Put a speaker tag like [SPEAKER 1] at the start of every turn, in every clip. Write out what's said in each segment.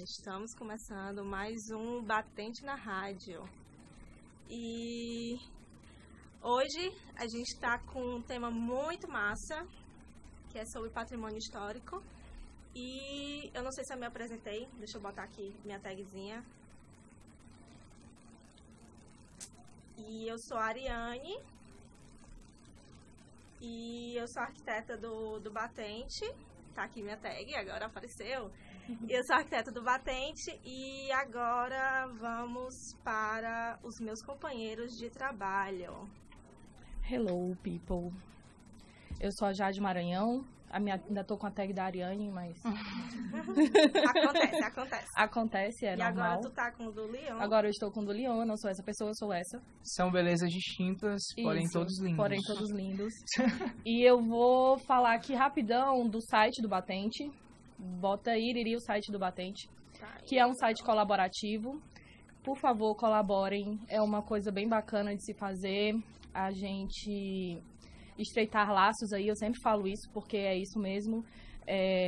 [SPEAKER 1] Estamos começando mais um Batente na Rádio. E hoje a gente está com um tema muito massa, que é sobre patrimônio histórico. E eu não sei se eu me apresentei, deixa eu botar aqui minha tagzinha. E eu sou a Ariane, e eu sou arquiteta do Batente. Tá aqui minha tag, agora apareceu. Eu sou arquiteta do Batente e agora vamos para os meus companheiros de trabalho.
[SPEAKER 2] Hello, people. Eu sou a Jade Maranhão. Ainda tô com a tag da Ariane, mas...
[SPEAKER 1] Acontece.
[SPEAKER 2] Acontece, é
[SPEAKER 1] e
[SPEAKER 2] normal.
[SPEAKER 1] E agora tu tá com o do Leon.
[SPEAKER 2] Agora eu estou com o do Leon, eu não sou essa pessoa, eu sou essa.
[SPEAKER 3] São belezas distintas, porém todos lindos.
[SPEAKER 2] Porém todos lindos. E eu vou falar aqui rapidão do site do Batente. Bota aí, Iriri, o site do Batente. Que é um site colaborativo. Por favor, colaborem. É uma coisa bem bacana de se fazer. A gente... estreitar laços aí, eu sempre falo isso, porque é isso mesmo,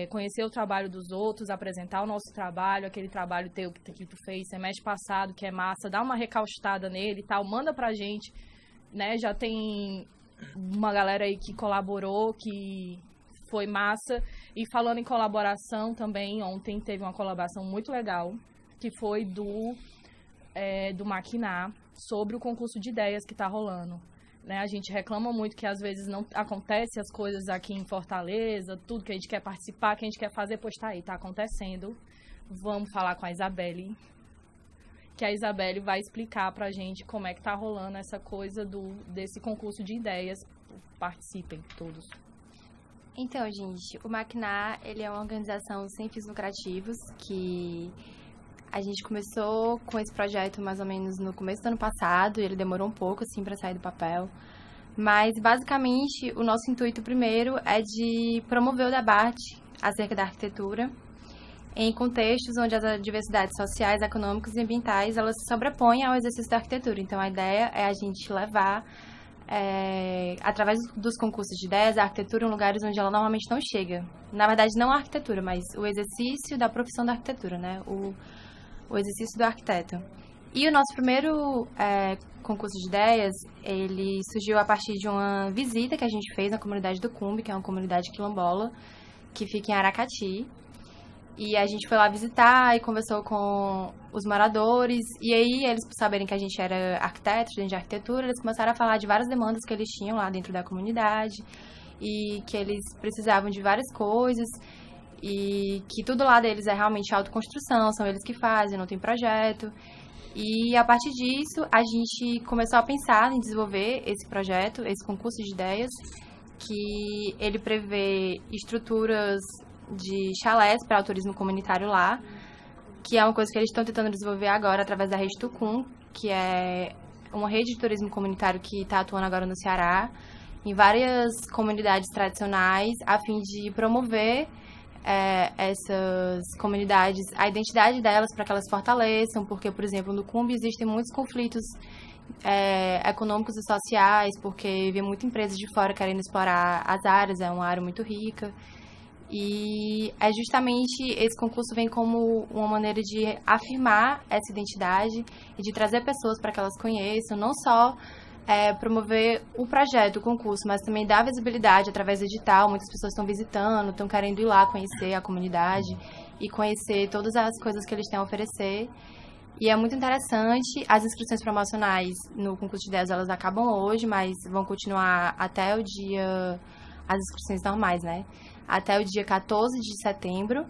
[SPEAKER 2] conhecer o trabalho dos outros, apresentar o nosso trabalho, aquele trabalho teu que tu fez semestre passado, que é massa, dá uma recaustada nele e tal, manda pra gente, né, já tem uma galera aí que colaborou, que foi massa, e falando em colaboração também, ontem teve uma colaboração muito legal, que foi do Maquinar, sobre o concurso de ideias que tá rolando. Né, a gente reclama muito que às vezes não acontece as coisas aqui em Fortaleza, tudo que a gente quer participar, que a gente quer fazer, pois tá aí, tá acontecendo. Vamos falar com a Isabelle, que a Isabelle vai explicar pra gente como é que tá rolando essa coisa desse concurso de ideias. Participem todos.
[SPEAKER 4] Então, gente, o Maquinar, ele é uma organização sem fins lucrativos que... A gente começou com esse projeto mais ou menos no começo do ano passado, e ele demorou um pouco, assim, para sair do papel. Mas, basicamente, o nosso intuito primeiro é de promover o debate acerca da arquitetura em contextos onde as diversidades sociais, econômicas e ambientais, elas se sobrepõem ao exercício da arquitetura. Então, a ideia é a gente levar, através dos concursos de ideias, a arquitetura em lugares onde ela normalmente não chega. Na verdade, não a arquitetura, mas o exercício da profissão da arquitetura, né? O exercício do arquiteto. E o nosso primeiro concurso de ideias, ele surgiu a partir de uma visita que a gente fez na comunidade do Cumbe, que é uma comunidade quilombola, que fica em Aracati. E a gente foi lá visitar e conversou com os moradores. E aí, eles, por saberem que a gente era arquiteto, estudante de arquitetura, eles começaram a falar de várias demandas que eles tinham lá dentro da comunidade e que eles precisavam de várias coisas. E que tudo lá deles é realmente autoconstrução, são eles que fazem, não tem projeto. E a partir disso, a gente começou a pensar em desenvolver esse projeto, esse concurso de ideias, que ele prevê estruturas de chalés para o turismo comunitário lá, que é uma coisa que eles estão tentando desenvolver agora através da rede Tucum, que é uma rede de turismo comunitário que está atuando agora no Ceará, em várias comunidades tradicionais, a fim de promover essas comunidades, a identidade delas para que elas fortaleçam, porque, por exemplo, no Cumbe existem muitos conflitos econômicos e sociais, porque vem muita empresa de fora querendo explorar as áreas, é uma área muito rica, e justamente esse concurso vem como uma maneira de afirmar essa identidade e de trazer pessoas para que elas conheçam, não só promover o projeto, o concurso, mas também dar visibilidade através do edital. Muitas pessoas estão visitando, estão querendo ir lá conhecer a comunidade e conhecer todas as coisas que eles têm a oferecer. E é muito interessante. As inscrições promocionais no concurso de ideias, elas acabam hoje, mas vão continuar até o dia... As inscrições normais, né? Até o dia 14 de setembro.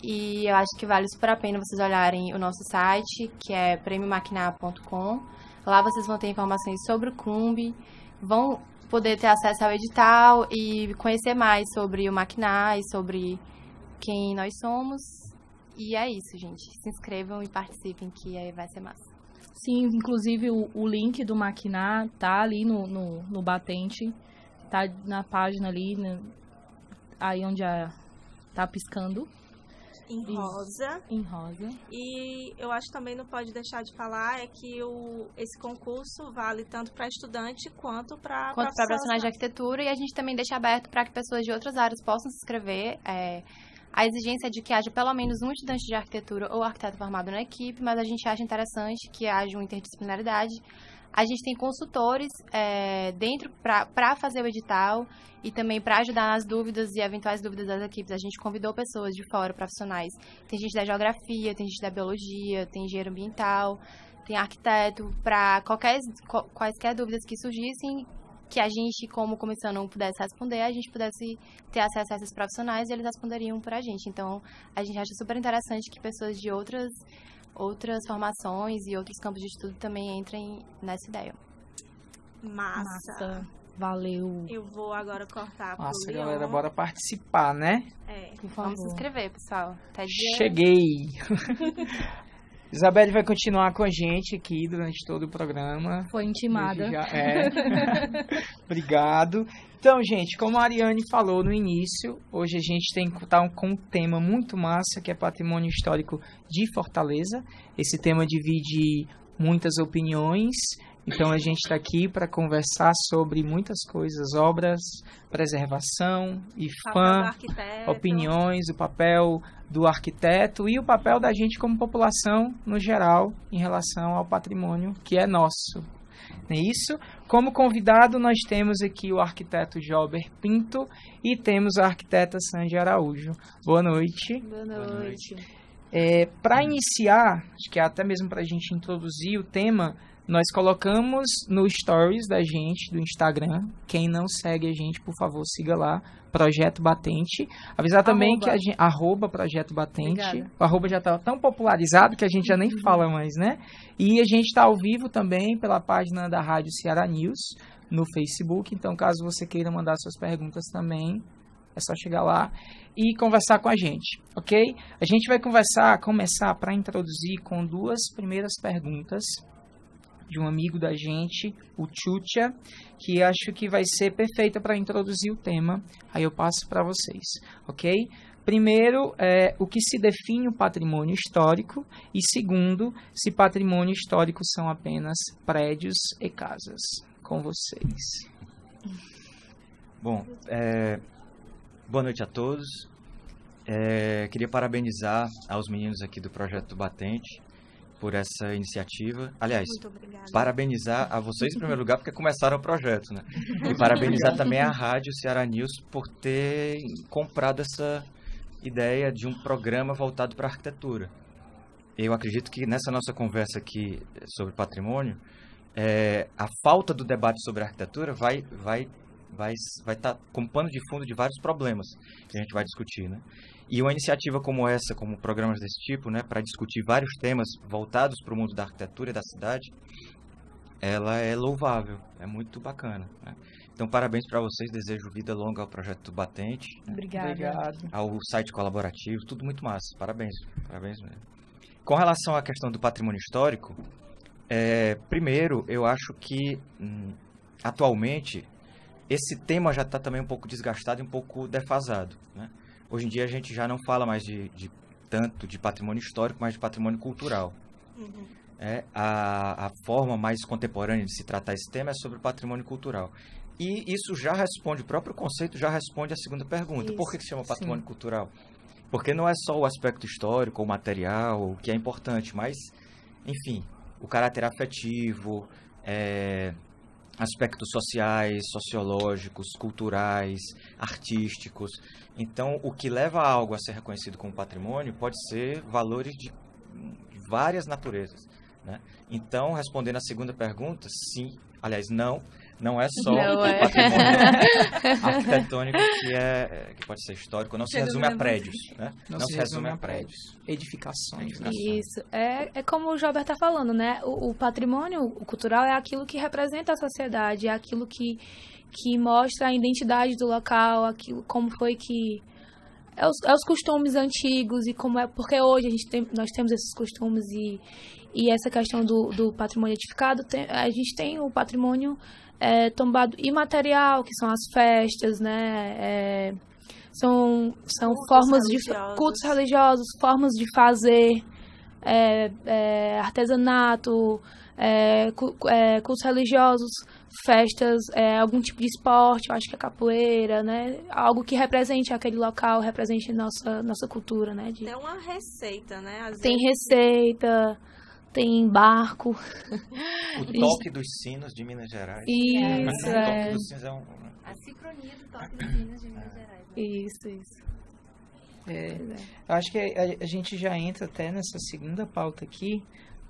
[SPEAKER 4] E eu acho que vale super a pena vocês olharem o nosso site, que é premiomaquinar.com. Lá vocês vão ter informações sobre o Cumbe, vão poder ter acesso ao edital e conhecer mais sobre o Maquinar e sobre quem nós somos. E é isso, gente. Se inscrevam e participem, que aí vai ser massa.
[SPEAKER 2] Sim, inclusive o link do Maquinar tá ali no Batente, tá na página ali, aí onde tá piscando.
[SPEAKER 1] Em rosa.
[SPEAKER 2] Em rosa.
[SPEAKER 1] E eu acho que também não pode deixar de falar que esse concurso vale tanto para estudante quanto para
[SPEAKER 4] profissionais de arquitetura, e a gente também deixa aberto para que pessoas de outras áreas possam se inscrever. A exigência é de que haja pelo menos um estudante de arquitetura ou arquiteto formado na equipe, mas a gente acha interessante que haja uma interdisciplinaridade. A gente tem consultores dentro para fazer o edital e também para ajudar nas dúvidas e eventuais dúvidas das equipes. A gente convidou pessoas de fora, profissionais. Tem gente da geografia, tem gente da biologia, tem engenheiro ambiental, tem arquiteto, para quaisquer dúvidas que surgissem, que a gente, como comissão, não pudesse responder, a gente pudesse ter acesso a esses profissionais e eles responderiam por a gente. Então, a gente acha super interessante que pessoas de outras formações e outros campos de estudo também entrem nessa ideia.
[SPEAKER 1] Massa.
[SPEAKER 2] Valeu.
[SPEAKER 1] Eu vou agora cortar pro
[SPEAKER 3] Nossa,
[SPEAKER 1] Leon.
[SPEAKER 3] galera, bora participar, né?
[SPEAKER 2] Por favor.
[SPEAKER 4] Vamos se inscrever, pessoal. Até dia...
[SPEAKER 3] Cheguei! Isabelle vai continuar com a gente aqui durante todo o programa.
[SPEAKER 2] Foi intimada.
[SPEAKER 3] Obrigado. Então, gente, como a Ariane falou no início, hoje a gente tem que estar com um tema muito massa, que é patrimônio histórico de Fortaleza. Esse tema divide muitas opiniões, então a gente está aqui para conversar sobre muitas coisas, obras, preservação, IFAM, opiniões, o papel do arquiteto e o papel da gente como população no geral em relação ao patrimônio que é nosso. Não é isso? Como convidado nós temos aqui o arquiteto Jober Pinto e temos a arquiteta Sandy Araújo. Boa noite.
[SPEAKER 2] Boa noite.
[SPEAKER 3] Para iniciar, acho que até mesmo para a gente introduzir o tema, nós colocamos no stories da gente, do Instagram. Quem não segue a gente, por favor, siga lá, Projeto Batente. Avisar também que a gente... Projeto Batente.
[SPEAKER 2] Obrigada.
[SPEAKER 3] O arroba já está tão popularizado que a gente já nem fala mais, né? E a gente está ao vivo também pela página da Rádio Ceará News no Facebook. Então, caso você queira mandar suas perguntas também, é só chegar lá e conversar com a gente, ok? A gente vai começar para introduzir com duas primeiras perguntas de um amigo da gente, o Chucha, que acho que vai ser perfeita para introduzir o tema. Aí eu passo para vocês, ok? Primeiro, o que se define o patrimônio histórico e segundo, se patrimônio histórico são apenas prédios e casas. Com vocês.
[SPEAKER 5] Bom, boa noite a todos. Queria parabenizar aos meninos aqui do Projeto Batente por essa iniciativa. Aliás, parabenizar a vocês em primeiro lugar, porque começaram o projeto, né? E parabenizar também a Rádio Ceará News por ter comprado essa ideia de um programa voltado para a arquitetura. Eu acredito que nessa nossa conversa aqui sobre patrimônio, a falta do debate sobre a arquitetura vai estar como pano de fundo de vários problemas que a gente vai discutir, né? E uma iniciativa como essa, como programas desse tipo, né, para discutir vários temas voltados para o mundo da arquitetura e da cidade, ela é louvável, é muito bacana, né? Então, parabéns para vocês, desejo vida longa ao Projeto Batente.
[SPEAKER 2] Obrigada.
[SPEAKER 5] Ao site colaborativo, tudo muito massa, parabéns mesmo. Com relação à questão do patrimônio histórico, primeiro, eu acho que, atualmente, esse tema já está também um pouco desgastado e um pouco defasado, né? Hoje em dia a gente já não fala mais tanto de patrimônio histórico, mas de patrimônio cultural.
[SPEAKER 1] Uhum.
[SPEAKER 5] A forma mais contemporânea de se tratar esse tema é sobre o patrimônio cultural. E isso já responde, o próprio conceito já responde à segunda pergunta.
[SPEAKER 2] Isso.
[SPEAKER 5] Por que se chama patrimônio cultural? Porque não é só o aspecto histórico ou material que é importante, mas, enfim, o caráter afetivo, aspectos sociais, sociológicos, culturais, artísticos. Então, o que leva algo a ser reconhecido como patrimônio pode ser valores de várias naturezas, né? Então, respondendo à segunda pergunta, sim, aliás, não é só o patrimônio arquitetônico que pode ser histórico, não se resume a prédios, né? Não se resume a prédios.
[SPEAKER 3] Edificações.
[SPEAKER 2] Isso. É como o Jober está falando, né? O patrimônio cultural é aquilo que representa a sociedade, é aquilo que mostra a identidade do local, aquilo como foi que... É os costumes antigos e como é... Porque hoje nós temos esses costumes e essa questão do patrimônio edificado, a gente tem o patrimônio tombado imaterial, que são as festas, né? São formas de cultos religiosos, formas de fazer, artesanato, cultos religiosos, festas, algum tipo de esporte, eu acho que é capoeira, né? Algo que represente aquele local, represente nossa cultura, né?
[SPEAKER 1] Tem uma receita, né?
[SPEAKER 2] Tem receita, tem barco.
[SPEAKER 5] O toque dos sinos de Minas Gerais.
[SPEAKER 2] Isso,
[SPEAKER 5] O toque dos sinos
[SPEAKER 4] A sincronia do toque dos sinos de Minas Gerais. Né?
[SPEAKER 2] Isso.
[SPEAKER 3] Eu acho que a gente já entra até nessa segunda pauta aqui,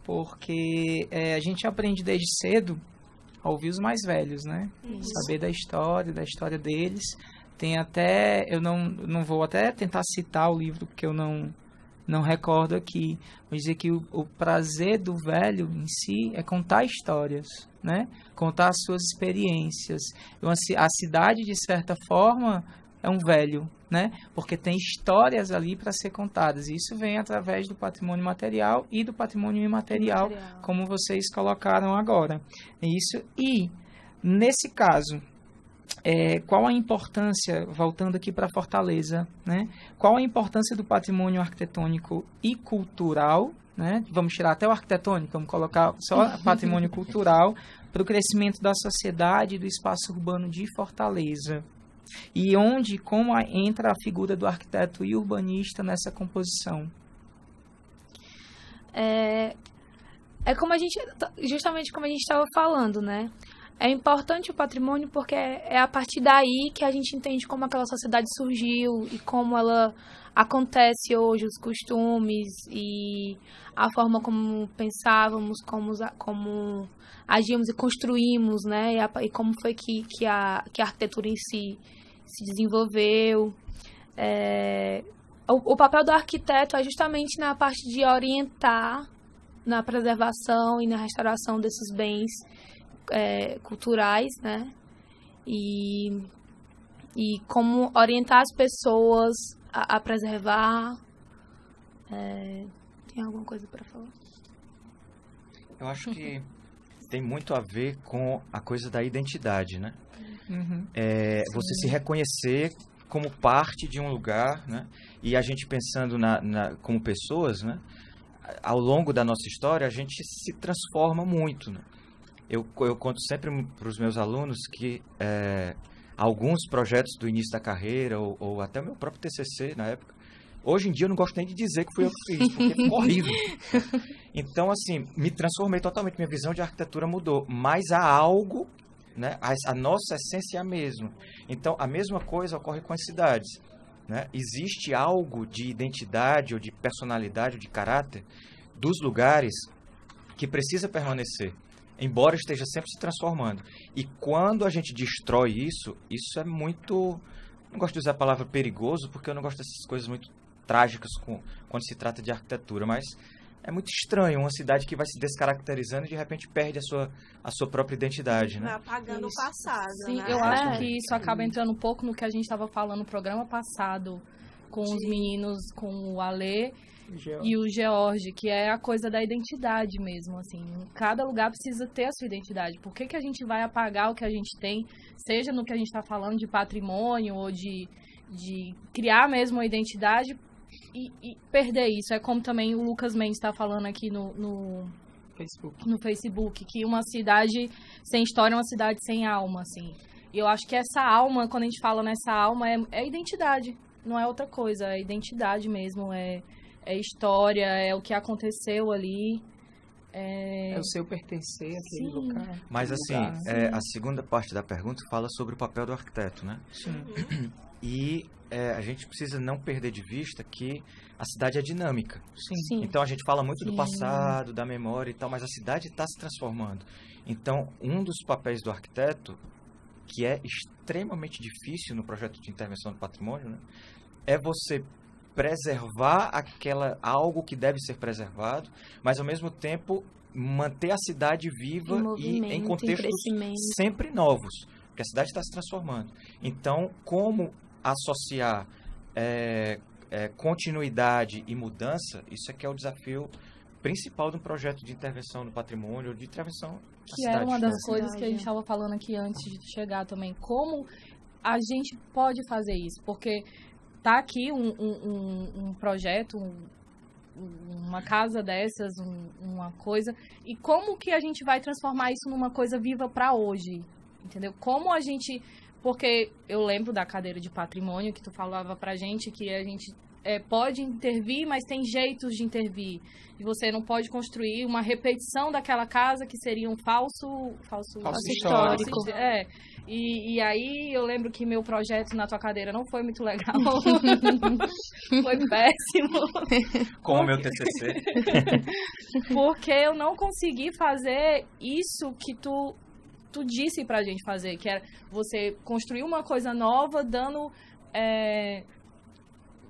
[SPEAKER 3] porque a gente aprende desde cedo a ouvir os mais velhos, né? Saber da história deles. Tem até, eu não vou até tentar citar o livro, porque eu não recordo aqui. Vou dizer que o prazer do velho em si é contar histórias, né? Contar as suas experiências. A cidade, de certa forma, é um velho, né? Porque tem histórias ali para ser contadas. E isso vem através do patrimônio material e do patrimônio imaterial, como vocês colocaram agora. Isso. E, nesse caso, qual a importância, voltando aqui para Fortaleza, né? Qual a importância do patrimônio arquitetônico e cultural, né? Vamos tirar até o arquitetônico, vamos colocar só patrimônio cultural para o crescimento da sociedade e do espaço urbano de Fortaleza. E como entra a figura do arquiteto e urbanista nessa composição?
[SPEAKER 2] Como justamente como a gente estava falando, né? É importante o patrimônio porque é a partir daí que a gente entende como aquela sociedade surgiu e como ela acontece hoje, os costumes e a forma como pensávamos, como agimos e construímos, né? E como foi que a arquitetura em si se desenvolveu. O papel do arquiteto é justamente na parte de orientar na preservação e na restauração desses bens culturais, né? E como orientar as pessoas a preservar. Tem alguma coisa para falar?
[SPEAKER 5] Eu acho que tem muito a ver com a coisa da identidade, né? Você se reconhecer como parte de um lugar, né? E a gente pensando como pessoas, né? Ao longo da nossa história, a gente se transforma muito, né? Eu conto sempre para os meus alunos que alguns projetos do início da carreira, ou até o meu próprio TCC na época, hoje em dia eu não gosto nem de dizer que fui eu que fiz, porque ficou horrível. Então, assim, me transformei totalmente, minha visão de arquitetura mudou, mas há algo, né? A nossa essência é a mesma. Então, a mesma coisa ocorre com as cidades, né? Existe algo de identidade, ou de personalidade, ou de caráter dos lugares que precisa permanecer, embora esteja sempre se transformando. E quando a gente destrói isso é muito... Não gosto de usar a palavra perigoso, porque eu não gosto dessas coisas muito trágicas quando se trata de arquitetura, mas é muito estranho uma cidade que vai se descaracterizando e de repente perde a sua própria identidade, né?
[SPEAKER 1] Vai apagando o passado,
[SPEAKER 2] Sim,
[SPEAKER 1] né?
[SPEAKER 2] eu acho que isso acaba entrando um pouco no que a gente estava falando no programa passado com os meninos, com o Alê e o George, que é a coisa da identidade mesmo, assim. Cada lugar precisa ter a sua identidade. Por que a gente vai apagar o que a gente tem, seja no que a gente está falando de patrimônio ou de criar mesmo uma identidade e perder isso? É como também o Lucas Mendes está falando aqui no Facebook, que uma cidade sem história é uma cidade sem alma, assim. E eu acho que essa alma, quando a gente fala nessa alma, é identidade, não é outra coisa, é identidade mesmo, é história, é o que aconteceu ali.
[SPEAKER 3] É o seu pertencer àquele lugar.
[SPEAKER 5] Mas assim, a segunda parte da pergunta fala sobre o papel do arquiteto, né?
[SPEAKER 3] Sim.
[SPEAKER 5] E a gente precisa não perder de vista que a cidade é dinâmica.
[SPEAKER 3] Sim.
[SPEAKER 5] Então a gente fala muito do passado, da memória e tal, mas a cidade está se transformando. Então, um dos papéis do arquiteto, que é extremamente difícil no projeto de intervenção do patrimônio, né, é você preservar algo que deve ser preservado, mas ao mesmo tempo manter a cidade viva e em contextos sempre novos, porque a cidade está se transformando. Então, como associar continuidade e mudança, isso é que é o desafio principal de um projeto de intervenção no patrimônio, de intervenção na
[SPEAKER 2] que
[SPEAKER 5] cidade.
[SPEAKER 2] era uma das coisas que a gente estava falando aqui antes de chegar também, como a gente pode fazer isso, porque tá aqui um projeto uma casa dessas, uma coisa, e como que a gente vai transformar isso numa coisa viva para hoje, entendeu? Como a gente, porque eu lembro da cadeira de patrimônio que tu falava pra gente, que a gente pode intervir, mas tem jeitos de intervir, e você não pode construir uma repetição daquela casa que seria um falso histórico. E aí eu lembro que meu projeto na tua cadeira não foi muito legal. Foi péssimo.
[SPEAKER 5] Como o meu TCC.
[SPEAKER 2] Porque eu não consegui fazer isso que tu disse pra gente fazer, que era você construir uma coisa nova, dando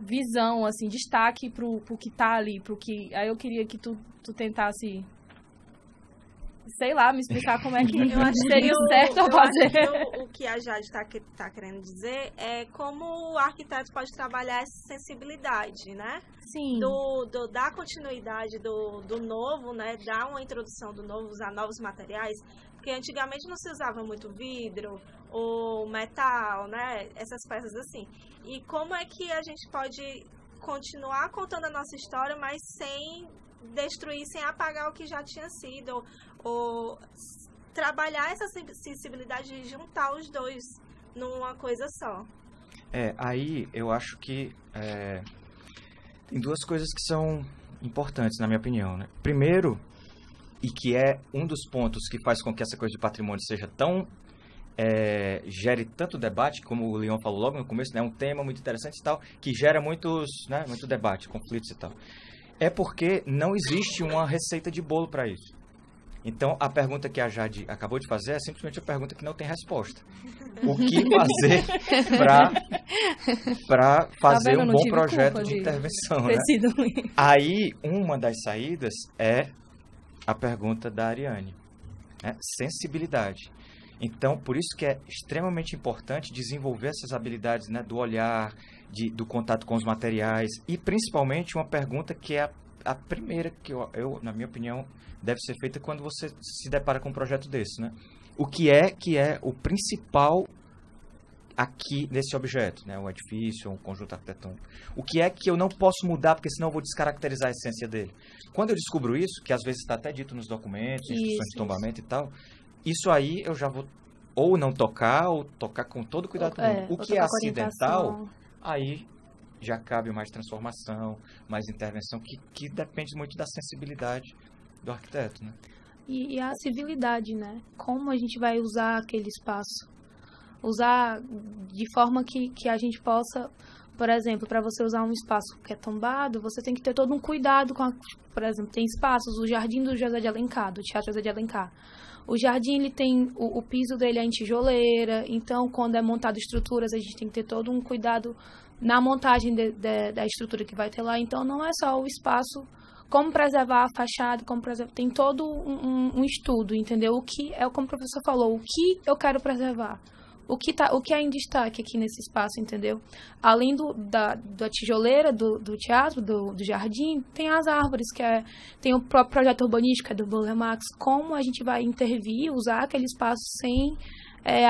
[SPEAKER 2] visão, assim, destaque pro que tá ali, pro que... Aí eu queria que tu tentasse, sei lá, me explicar como é que
[SPEAKER 1] eu acho
[SPEAKER 2] seria certo a fazer.
[SPEAKER 1] O que a Jade tá querendo dizer é como o arquiteto pode trabalhar essa sensibilidade, né?
[SPEAKER 2] Sim.
[SPEAKER 1] Da continuidade do novo, né? Dar uma introdução do novo, usar novos materiais. Porque antigamente não se usava muito vidro ou metal, né? Essas peças assim. E como é que a gente pode continuar contando a nossa história, mas sem destruir, sem apagar o que já tinha sido, ou trabalhar essa sensibilidade de juntar os dois numa coisa só.
[SPEAKER 5] Aí eu acho que tem duas coisas que são importantes, na minha opinião, né? Primeiro, e que é um dos pontos que faz com que essa coisa de patrimônio seja tão... gere tanto debate, como o Leon falou logo no começo, né? É um tema muito interessante e tal, que gera muito debate, conflitos e tal. É porque não existe uma receita de bolo para isso. Então, a pergunta que a Jade acabou de fazer é simplesmente uma pergunta que não tem resposta. O que fazer para fazer um bom projeto de intervenção, né? Aí, uma das saídas é a pergunta da Ariane, né? Sensibilidade. Então, por isso que é extremamente importante desenvolver essas habilidades, né, do olhar, do contato com os materiais, e principalmente uma pergunta que é a primeira que eu, na minha opinião, deve ser feita quando você se depara com um projeto desse, né? O que é o principal aqui nesse objeto, né? Um edifício, um conjunto arquitetônico. O que é que eu não posso mudar, porque senão eu vou descaracterizar a essência dele? Quando eu descubro isso, que às vezes está até dito nos documentos, instruções de tombamento e tal, isso aí eu já vou ou não tocar, ou tocar com todo cuidado do mundo. O que é acidental, aí já cabe mais transformação, mais intervenção, que depende muito da sensibilidade do arquiteto, né?
[SPEAKER 6] E a civilidade, né? Como a gente vai usar aquele espaço? Usar de forma que a gente possa, por exemplo, para você usar um espaço que é tombado, você tem que ter todo um cuidado com por exemplo, tem espaços, o Jardim do José de Alencar, do Teatro José de Alencar. O jardim, ele tem, o piso dele é em tijoleira, então quando é montado estruturas, a gente tem que ter todo um cuidado na montagem da estrutura que vai ter lá. Então não é só o espaço, como preservar a fachada, como preservar, tem todo um estudo, entendeu? O que é, como o professor falou, o que eu quero preservar. O que é em destaque aqui nesse espaço, entendeu? Além da tijoleira, do teatro, do jardim, tem as árvores, tem o próprio projeto urbanístico, que é do Burle Marx. Como a gente vai intervir, usar aquele espaço sem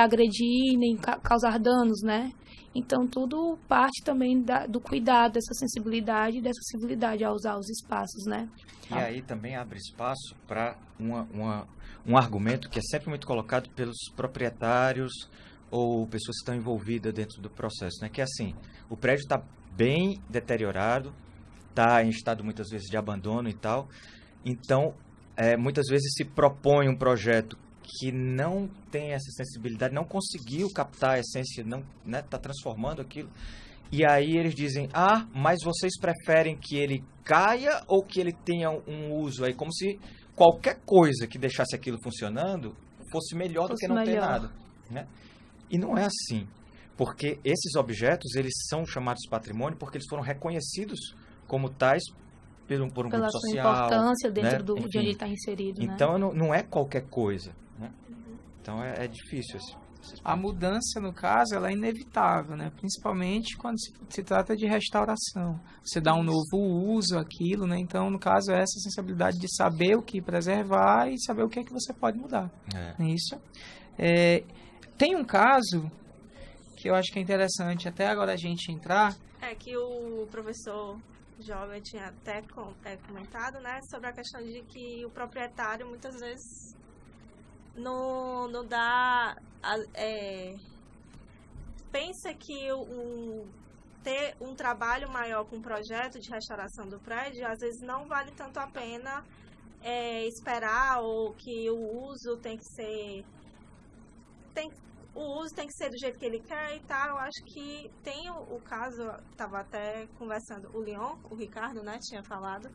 [SPEAKER 6] agredir, nem causar danos, né? Então, tudo parte também do cuidado, dessa sensibilidade e dessa civilidade ao usar os espaços, né?
[SPEAKER 5] E aí também abre espaço para um argumento que é sempre muito colocado pelos proprietários ou pessoas que estão envolvidas dentro do processo, né? Que é assim, o prédio está bem deteriorado, está em estado muitas vezes de abandono e tal, então muitas vezes se propõe um projeto que não tem essa sensibilidade, não conseguiu captar a essência, não, né, tá transformando aquilo, e aí eles dizem, mas vocês preferem que ele caia ou que ele tenha um uso aí, como se qualquer coisa que deixasse aquilo funcionando fosse melhor do que não ter nada, né? E não é assim, porque esses objetos, eles são chamados patrimônio porque eles foram reconhecidos como tais por um grupo social.
[SPEAKER 6] Pela sua importância dentro
[SPEAKER 5] né?
[SPEAKER 6] de onde ele está inserido,
[SPEAKER 5] então,
[SPEAKER 6] né?
[SPEAKER 5] não é qualquer coisa, né? Então, é difícil
[SPEAKER 3] a mudança, no caso, ela é inevitável, né? Principalmente quando se trata de restauração. Você dá um novo uso àquilo, né? Então, no caso, é essa sensibilidade de saber o que preservar e saber o que é que você pode mudar. É isso. Tem um caso que eu acho que é interessante até agora a gente entrar.
[SPEAKER 1] Que o professor jovem tinha até comentado, né, sobre a questão de que o proprietário muitas vezes não dá... pensa que ter um trabalho maior com o projeto de restauração do prédio, às vezes não vale tanto a pena esperar, ou que o uso tem que ser... o uso tem que ser do jeito que ele quer e tal. Eu acho que tem o caso, estava até conversando, o Ricardo, né, tinha falado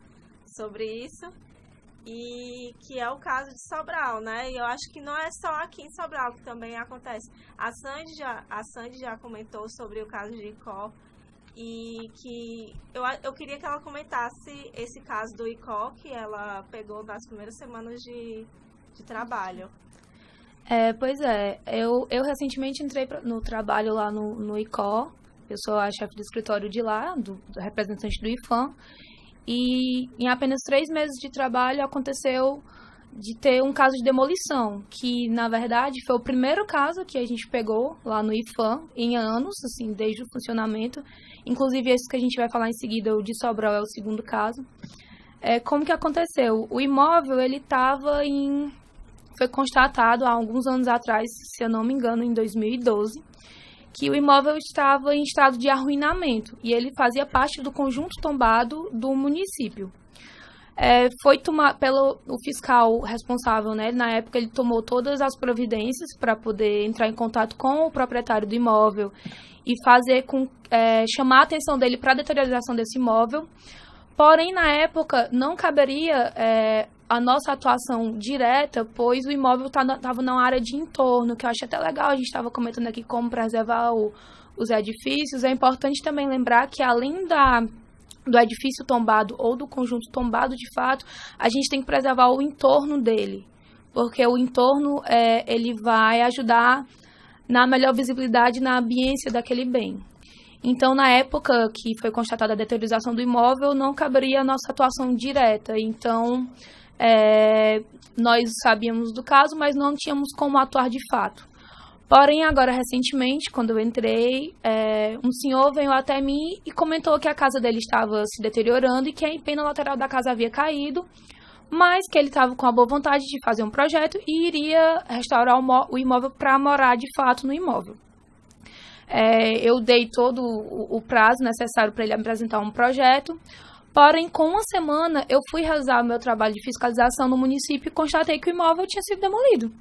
[SPEAKER 1] sobre isso, e que é o caso de Sobral, né, e eu acho que não é só aqui em Sobral que também acontece. A Sandy já comentou sobre o caso de Icó, e que eu queria que ela comentasse esse caso do Icó que ela pegou nas primeiras semanas de trabalho.
[SPEAKER 6] Pois é, eu recentemente entrei no trabalho lá no ICO, eu sou a chefe do escritório de lá, do representante do IFAM, e em apenas 3 meses de trabalho aconteceu de ter um caso de demolição, que na verdade foi o primeiro caso que a gente pegou lá no IFAM em anos, assim, desde o funcionamento, inclusive esse que a gente vai falar em seguida, o de Sobral, é o segundo caso. Como que aconteceu? O imóvel, ele estava foi constatado há alguns anos atrás, se eu não me engano, em 2012, que o imóvel estava em estado de arruinamento e ele fazia parte do conjunto tombado do município. Foi tomado pelo fiscal responsável, né? Na época ele tomou todas as providências para poder entrar em contato com o proprietário do imóvel e chamar a atenção dele para a deterioração desse imóvel. Porém, na época, não caberia a nossa atuação direta, pois o imóvel estava na área de entorno, que eu acho até legal, a gente estava comentando aqui como preservar os edifícios. É importante também lembrar que, além do edifício tombado ou do conjunto tombado, de fato, a gente tem que preservar o entorno dele, porque o entorno ele vai ajudar na melhor visibilidade, na ambiência daquele bem. Então, na época que foi constatada a deteriorização do imóvel, não caberia a nossa atuação direta. Então, nós sabíamos do caso, mas não tínhamos como atuar de fato. Porém, agora, recentemente, quando eu entrei, um senhor veio até mim e comentou que a casa dele estava se deteriorando e que a empena lateral da casa havia caído, mas que ele estava com a boa vontade de fazer um projeto e iria restaurar o imóvel para morar, de fato, no imóvel. Eu dei todo o prazo necessário para ele apresentar um projeto, porém, com uma semana, eu fui realizar o meu trabalho de fiscalização no município e constatei que o imóvel tinha sido demolido.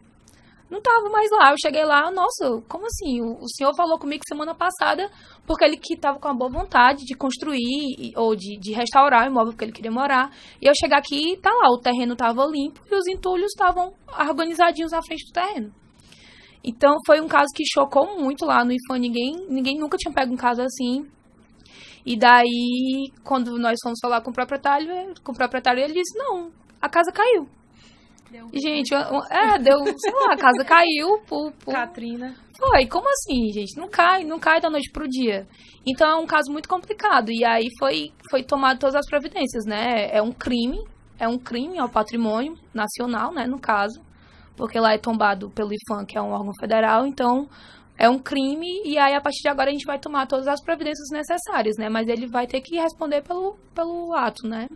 [SPEAKER 6] Não estava mais lá. Eu cheguei lá, nossa, como assim? O senhor falou comigo semana passada porque ele que estava com a boa vontade de construir ou de restaurar o imóvel que ele queria morar. E eu chegar aqui e tá lá, o terreno estava limpo e os entulhos estavam organizadinhos à frente do terreno. Então, foi um caso que chocou muito lá no IFAM. Ninguém nunca tinha pego um caso assim. E daí, quando nós fomos falar com o proprietário, ele disse, não, a casa caiu. E, gente, deu, sei lá, a casa caiu por...
[SPEAKER 2] Katrina.
[SPEAKER 6] Foi, como assim, gente? Não cai da noite pro dia. Então, é um caso muito complicado. E aí, foi tomado todas as providências, né? É um crime ao patrimônio nacional, né, no caso. Porque lá é tombado pelo IFAM, que é um órgão federal, então é um crime, e aí a partir de agora a gente vai tomar todas as providências necessárias, né? Mas ele vai ter que responder pelo ato, né?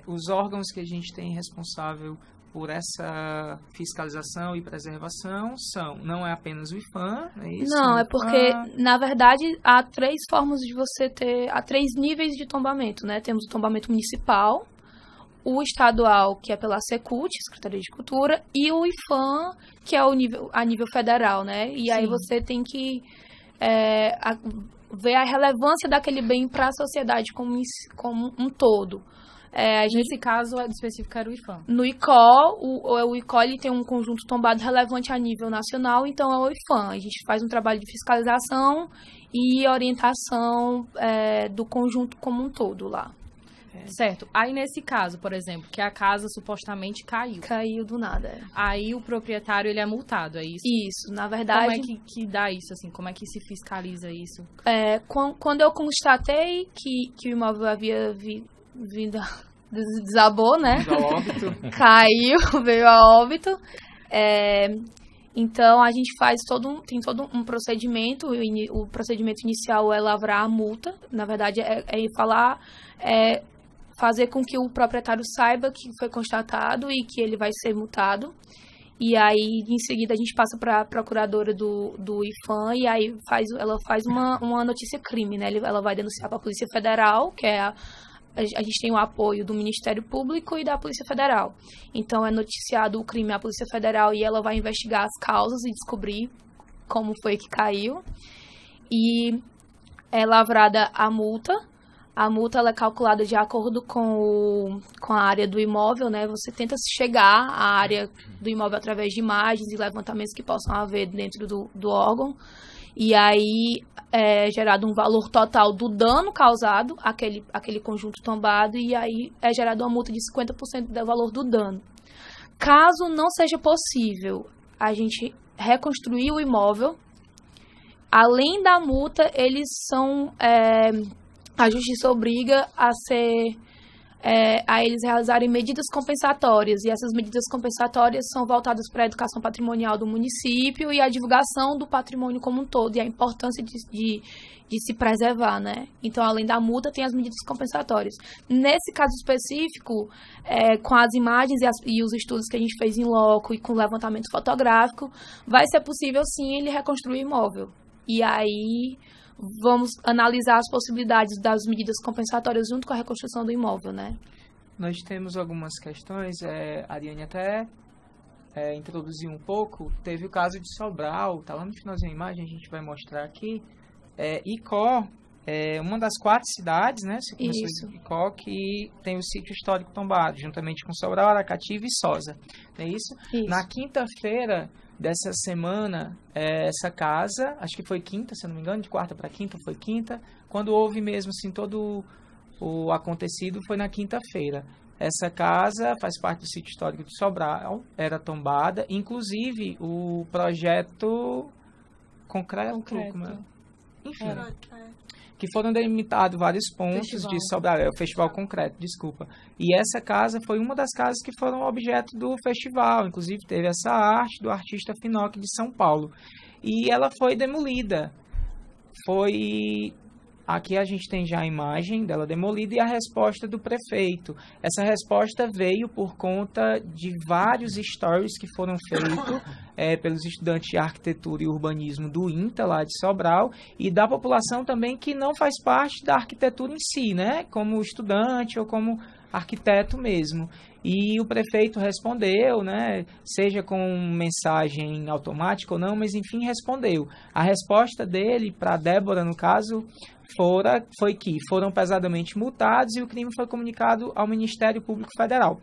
[SPEAKER 3] Os órgãos que a gente tem responsável por essa fiscalização e preservação não é apenas o IFAM, é isso?
[SPEAKER 6] Não, é porque, na verdade, há 3 formas de você há 3 níveis de tombamento, né? Temos o tombamento municipal, o estadual, que é pela Secult, Secretaria de Cultura, e o IFAM, que é a nível federal, né? E aí você tem que ver a relevância daquele bem para a sociedade como um todo.
[SPEAKER 2] Nesse caso, específico era o IFAM.
[SPEAKER 6] No ICO, o ICO ele tem um conjunto tombado relevante a nível nacional, então é o IFAM. A gente faz um trabalho de fiscalização e orientação do conjunto como um todo lá.
[SPEAKER 2] Certo. Aí, nesse caso, por exemplo, que a casa supostamente caiu.
[SPEAKER 6] Caiu do nada.
[SPEAKER 2] Aí, o proprietário, ele é multado, é isso?
[SPEAKER 6] Isso. Na verdade...
[SPEAKER 2] Como é que dá isso, assim? Como é que se fiscaliza isso?
[SPEAKER 6] Quando eu constatei que o imóvel havia vindo... Desabou, né? Caiu, veio a óbito. Então, a gente tem todo um procedimento. O procedimento inicial é lavrar a multa. Na verdade, fazer com que o proprietário saiba que foi constatado e que ele vai ser multado. E aí, em seguida, a gente passa para a procuradora do IPHAN e aí ela faz uma notícia crime, né? Ela vai denunciar para a Polícia Federal, que é a gente tem o apoio do Ministério Público e da Polícia Federal. Então, é noticiado o crime à Polícia Federal e ela vai investigar as causas e descobrir como foi que caiu. E é lavrada a multa. A multa ela é calculada de acordo com a área do imóvel, né? Você tenta chegar à área do imóvel através de imagens e levantamentos que possam haver dentro do órgão. E aí é gerado um valor total do dano causado àquele conjunto tombado e aí é gerada uma multa de 50% do valor do dano. Caso não seja possível a gente reconstruir o imóvel, além da multa, a justiça obriga a eles realizarem medidas compensatórias, e essas medidas compensatórias são voltadas para a educação patrimonial do município e a divulgação do patrimônio como um todo, e a importância de se preservar, né? Então, além da multa, tem as medidas compensatórias. Nesse caso específico, com as imagens e os estudos que a gente fez em loco e com o levantamento fotográfico, vai ser possível, sim, ele reconstruir o imóvel. E aí vamos analisar as possibilidades das medidas compensatórias junto com a reconstrução do imóvel, né?
[SPEAKER 3] Nós temos algumas questões, a Ariane até introduziu um pouco. Teve o caso de Sobral, tá lá no finalzinho da imagem, a gente vai mostrar aqui. Icó é uma das 4 cidades, né? Você começou em Icó, que tem o sítio histórico tombado, juntamente com Sobral, Aracati e Viçosa. Não é isso? Na quinta-feira dessa semana, essa casa, acho que foi quinta, se eu não me engano, de quarta para quinta, foi quinta, quando houve mesmo assim todo o acontecido, foi na quinta-feira. Essa casa faz parte do sítio histórico de Sobral, era tombada, inclusive o projeto concreto. Enfim, que foram delimitados vários pontos de Sobral, o Festival Concreto, desculpa. E essa casa foi uma das casas que foram objeto do festival, inclusive teve essa arte do artista Finoc de São Paulo. E ela foi demolida. Aqui a gente tem já a imagem dela demolida e a resposta do prefeito. Essa resposta veio por conta de vários stories que foram feitos pelos estudantes de arquitetura e urbanismo do INTA, lá de Sobral, e da população também que não faz parte da arquitetura em si, né? Como estudante ou como arquiteto mesmo. E o prefeito respondeu, né? Seja com mensagem automática ou não, mas enfim, respondeu. A resposta dele para Débora, no caso, foi que foram pesadamente multados e o crime foi comunicado ao Ministério Público Federal.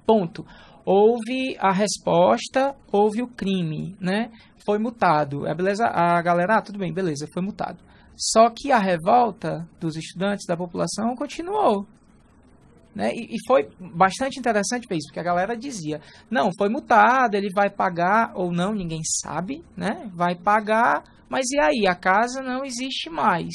[SPEAKER 3] Ponto. Houve a resposta, houve o crime, né? Foi multado. Beleza? A galera, tudo bem, beleza, foi multado. Só que a revolta dos estudantes, da população, continuou. Né? E foi bastante interessante ver isso, porque a galera dizia, não, foi multado, ele vai pagar ou não, ninguém sabe, né? Vai pagar, mas e aí? A casa não existe mais.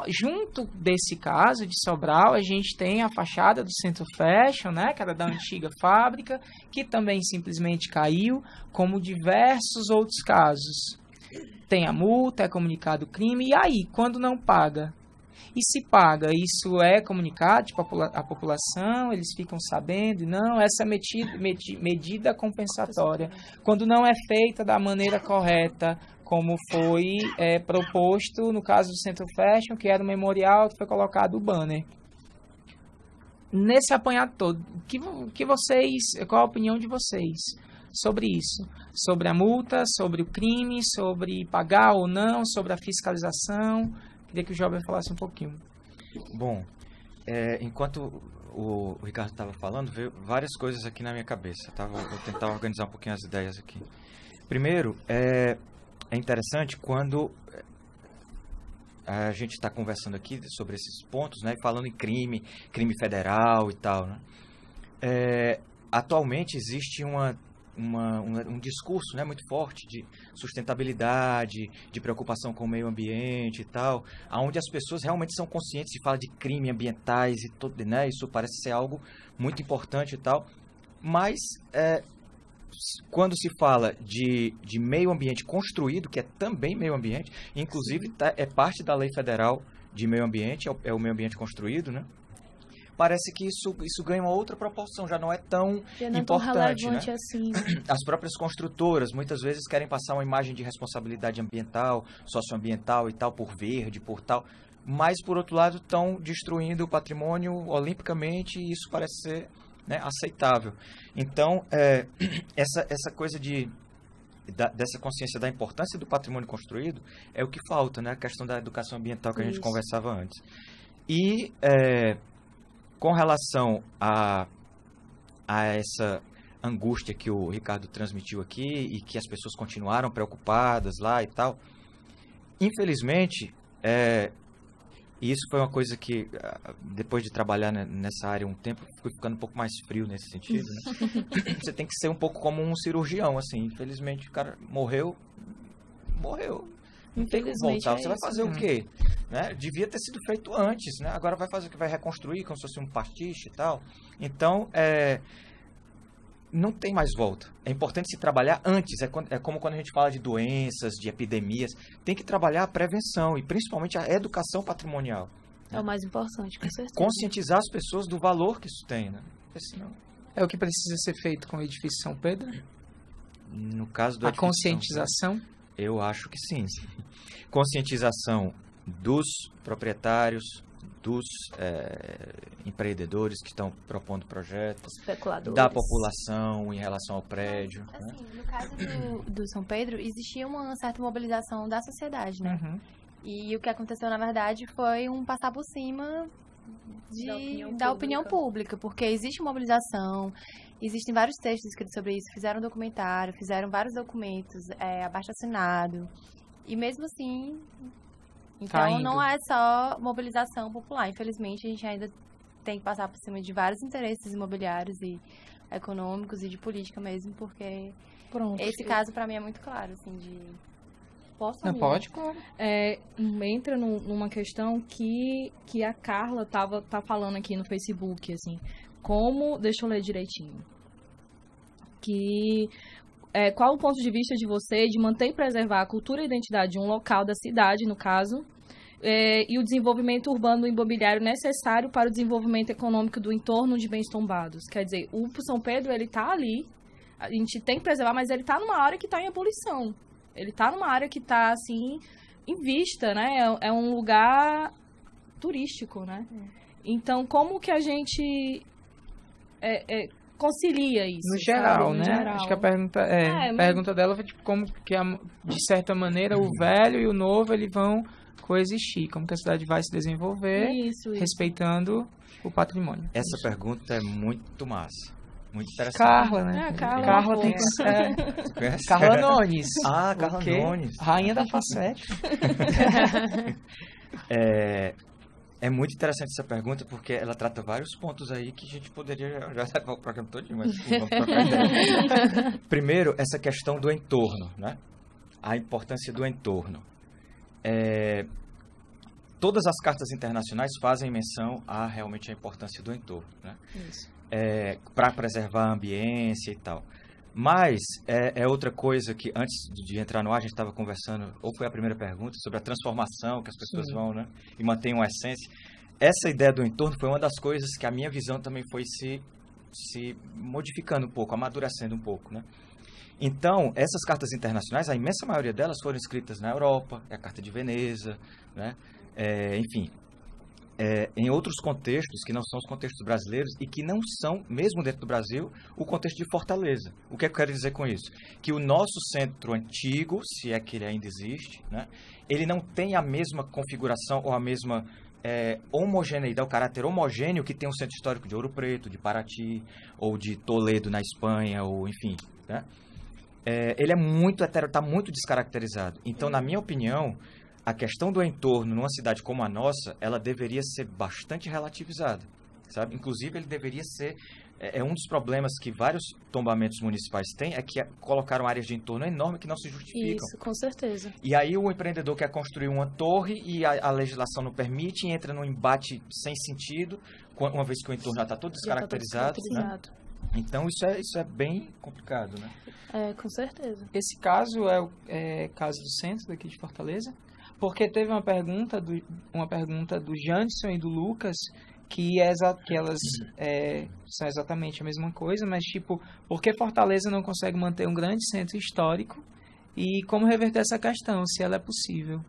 [SPEAKER 3] Junto desse caso de Sobral, a gente tem a fachada do Centro Fashion, né, que era da antiga fábrica, que também simplesmente caiu, como diversos outros casos. Tem a multa, é comunicado o crime, e aí, quando não paga? E se paga, isso é comunicado à população, eles ficam sabendo, não, essa medida compensatória, quando não é feita da maneira correta, como foi proposto no caso do Centro Fashion, que era o memorial que foi colocado o banner. Nesse apanhado todo, qual a opinião de vocês sobre isso? Sobre a multa, sobre o crime, sobre pagar ou não, sobre a fiscalização? Queria que o Jober falasse um pouquinho.
[SPEAKER 5] Bom, enquanto o Ricardo estava falando, veio várias coisas aqui na minha cabeça. Tá? Vou tentar organizar um pouquinho as ideias aqui. Primeiro, é interessante quando a gente está conversando aqui sobre esses pontos, né, falando em crime federal e tal. Né? Atualmente existe um discurso, né, muito forte de sustentabilidade, de preocupação com o meio ambiente e tal, onde as pessoas realmente são conscientes e falam de crime ambientais e tudo, né? Isso parece ser algo muito importante e tal, mas quando se fala de meio ambiente construído, que é também meio ambiente, inclusive é parte da lei federal de meio ambiente, é o meio ambiente construído, né? parece que isso ganha uma outra proporção, já não é tão importante, né?
[SPEAKER 6] Assim.
[SPEAKER 5] As próprias construtoras muitas vezes querem passar uma imagem de responsabilidade ambiental, socioambiental e tal, por verde, por tal, mas por outro lado estão destruindo o patrimônio olimpicamente e isso parece ser, né, aceitável. Então, essa coisa dessa consciência da importância do patrimônio construído é o que falta, né? A questão da educação ambiental que a gente conversava antes. E com relação a essa angústia que o Ricardo transmitiu aqui e que as pessoas continuaram preocupadas lá e tal, infelizmente, e isso foi uma coisa que, depois de trabalhar nessa área um tempo, fui ficando um pouco mais frio nesse sentido, né? Você tem que ser um pouco como um cirurgião, assim. Infelizmente, o cara morreu. Não tem como voltar. Você vai fazer o quê? Né? Devia ter sido feito antes, né? Agora vai fazer o que? Vai reconstruir como se fosse um pastiche e tal. Então, não tem mais volta. É importante se trabalhar antes. É como quando a gente fala de doenças, de epidemias. Tem que trabalhar a prevenção e principalmente a educação patrimonial.
[SPEAKER 6] É o mais importante, com certeza.
[SPEAKER 5] Conscientizar as pessoas do valor que isso tem, né? Porque senão...
[SPEAKER 3] É o que precisa ser feito com o edifício São Pedro?
[SPEAKER 5] No caso do
[SPEAKER 3] edifício conscientização?
[SPEAKER 5] Eu acho que sim. Conscientização dos proprietários, dos empreendedores que estão propondo projetos, da população em relação ao prédio.
[SPEAKER 4] Assim, no caso do São Pedro, existia uma certa mobilização da sociedade, né?
[SPEAKER 3] Uhum.
[SPEAKER 4] E o que aconteceu, na verdade, foi um passar por cima da opinião pública, porque existe mobilização, existem vários textos escritos sobre isso, fizeram um documentário, fizeram vários documentos, abaixo-assinado, e mesmo assim... Então, não é só mobilização popular. Infelizmente, a gente ainda tem que passar por cima de vários interesses imobiliários e econômicos e de política mesmo, porque esse caso, para mim, é muito claro, assim, de...
[SPEAKER 2] Posso?
[SPEAKER 3] Não, pode, claro.
[SPEAKER 2] Entra numa questão que a Carla tá falando aqui no Facebook, assim, deixa eu ler direitinho, qual o ponto de vista de você de manter e preservar a cultura e identidade de um local da cidade, no caso, e o desenvolvimento urbano imobiliário necessário para o desenvolvimento econômico do entorno de bens tombados? Quer dizer, o São Pedro, ele tá ali, a gente tem que preservar, mas ele tá numa área que tá em ebulição. Ele tá numa área que tá, assim, em vista, né? É um lugar turístico, né? Então, como que a gente... concilia isso.
[SPEAKER 3] No geral,
[SPEAKER 2] sabe?
[SPEAKER 3] né?
[SPEAKER 2] Geral.
[SPEAKER 3] Acho que a pergunta dela foi tipo, como que, de certa maneira, o velho e o novo eles vão coexistir. Como que a cidade vai se desenvolver, respeitando o patrimônio.
[SPEAKER 5] Essa pergunta é muito massa. Muito interessante.
[SPEAKER 3] Carla, né?
[SPEAKER 2] Carla
[SPEAKER 3] tem que... Carla Nunes.
[SPEAKER 5] Ah, Carla Nunes.
[SPEAKER 3] Rainha da facete.
[SPEAKER 5] É muito interessante essa pergunta, porque ela trata vários pontos aí que a gente poderia já levar o programa todinho, mas vamos trocar ideia. Primeiro, essa questão do entorno, né? A importância do entorno. Todas as cartas internacionais fazem menção a realmente a importância do entorno, né?
[SPEAKER 2] Isso.
[SPEAKER 5] Para preservar a ambiência e tal. Mas é outra coisa que, antes de entrar no ar, a gente estava conversando, ou foi a primeira pergunta, sobre a transformação que as pessoas vão, né? E mantêm uma essência. Essa ideia do entorno foi uma das coisas que a minha visão também foi se modificando um pouco, amadurecendo um pouco, né? Então, essas cartas internacionais, a imensa maioria delas foram escritas na Europa, a Carta de Veneza, né? Enfim... em outros contextos, que não são os contextos brasileiros e que não são, mesmo dentro do Brasil, o contexto de Fortaleza. O que eu quero dizer com isso? Que o nosso centro antigo, se é que ele ainda existe, né, ele não tem a mesma configuração ou a mesma homogeneidade, o caráter homogêneo que tem o centro histórico de Ouro Preto, de Paraty, ou de Toledo, na Espanha, ou enfim, né? Ele está muito descaracterizado. Então, na minha opinião, a questão do entorno numa cidade como a nossa, ela deveria ser bastante relativizada, sabe? Inclusive, ele deveria ser... um dos problemas que vários tombamentos municipais têm é que colocaram áreas de entorno enormes que não se justificam.
[SPEAKER 6] Isso, com certeza.
[SPEAKER 5] E aí o empreendedor quer construir uma torre e a legislação não permite, e entra num embate sem sentido, uma vez que o entorno já está todo descaracterizado. Né? Então, isso é bem complicado, né?
[SPEAKER 6] Com certeza.
[SPEAKER 3] Esse caso é caso do centro daqui de Fortaleza? Porque teve uma pergunta do Janderson e do Lucas que elas são exatamente a mesma coisa, mas tipo, por que Fortaleza não consegue manter um grande centro histórico e como reverter essa questão, se ela é possível?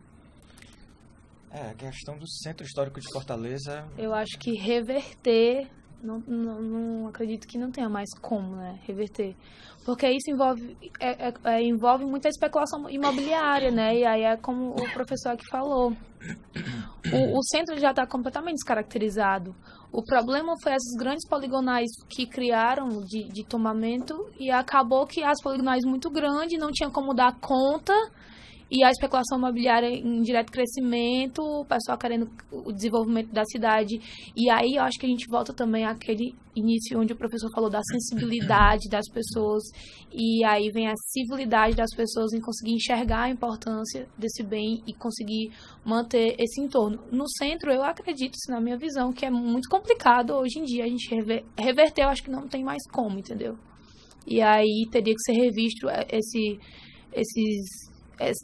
[SPEAKER 5] A questão do Centro Histórico de Fortaleza...
[SPEAKER 6] Eu acho que reverter, não acredito que não tenha mais como, né, reverter. Porque isso envolve muita especulação imobiliária, né, e aí é como o professor aqui falou. O centro já está completamente descaracterizado. O problema foi essas grandes poligonais que criaram de tombamento e acabou que as poligonais muito grandes não tinham como dar conta e a especulação imobiliária em direto crescimento, o pessoal querendo o desenvolvimento da cidade. E aí eu acho que a gente volta também àquele início onde o professor falou da sensibilidade das pessoas e aí vem a civilidade das pessoas em conseguir enxergar a importância desse bem e conseguir manter esse entorno. No centro, eu acredito, na minha visão, que é muito complicado hoje em dia a gente reverter, eu acho que não tem mais como, entendeu? E aí teria que ser revisto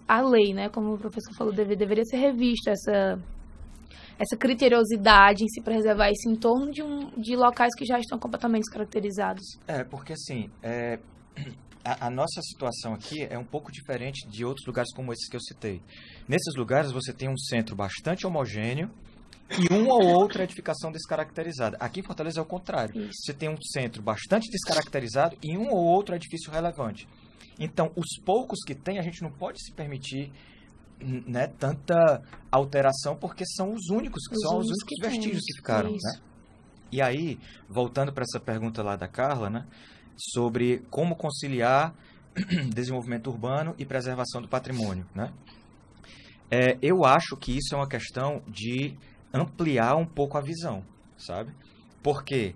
[SPEAKER 6] a lei, né, como o professor falou, deveria ser revista essa criteriosidade em se preservar esse entorno de locais que já estão completamente descaracterizados.
[SPEAKER 5] Porque assim, a nossa situação aqui é um pouco diferente de outros lugares como esses que eu citei. Nesses lugares você tem um centro bastante homogêneo e uma ou outra edificação descaracterizada. Aqui em Fortaleza é o contrário. Isso. Você tem um centro bastante descaracterizado e um ou outro edifício relevante. Então, os poucos que tem, a gente não pode se permitir, né, tanta alteração, porque são os únicos vestígios que ficaram. Né? E aí, voltando para essa pergunta lá da Carla, né, sobre como conciliar desenvolvimento urbano e preservação do patrimônio. Né? Eu acho que isso é uma questão de ampliar um pouco a visão, sabe? Porque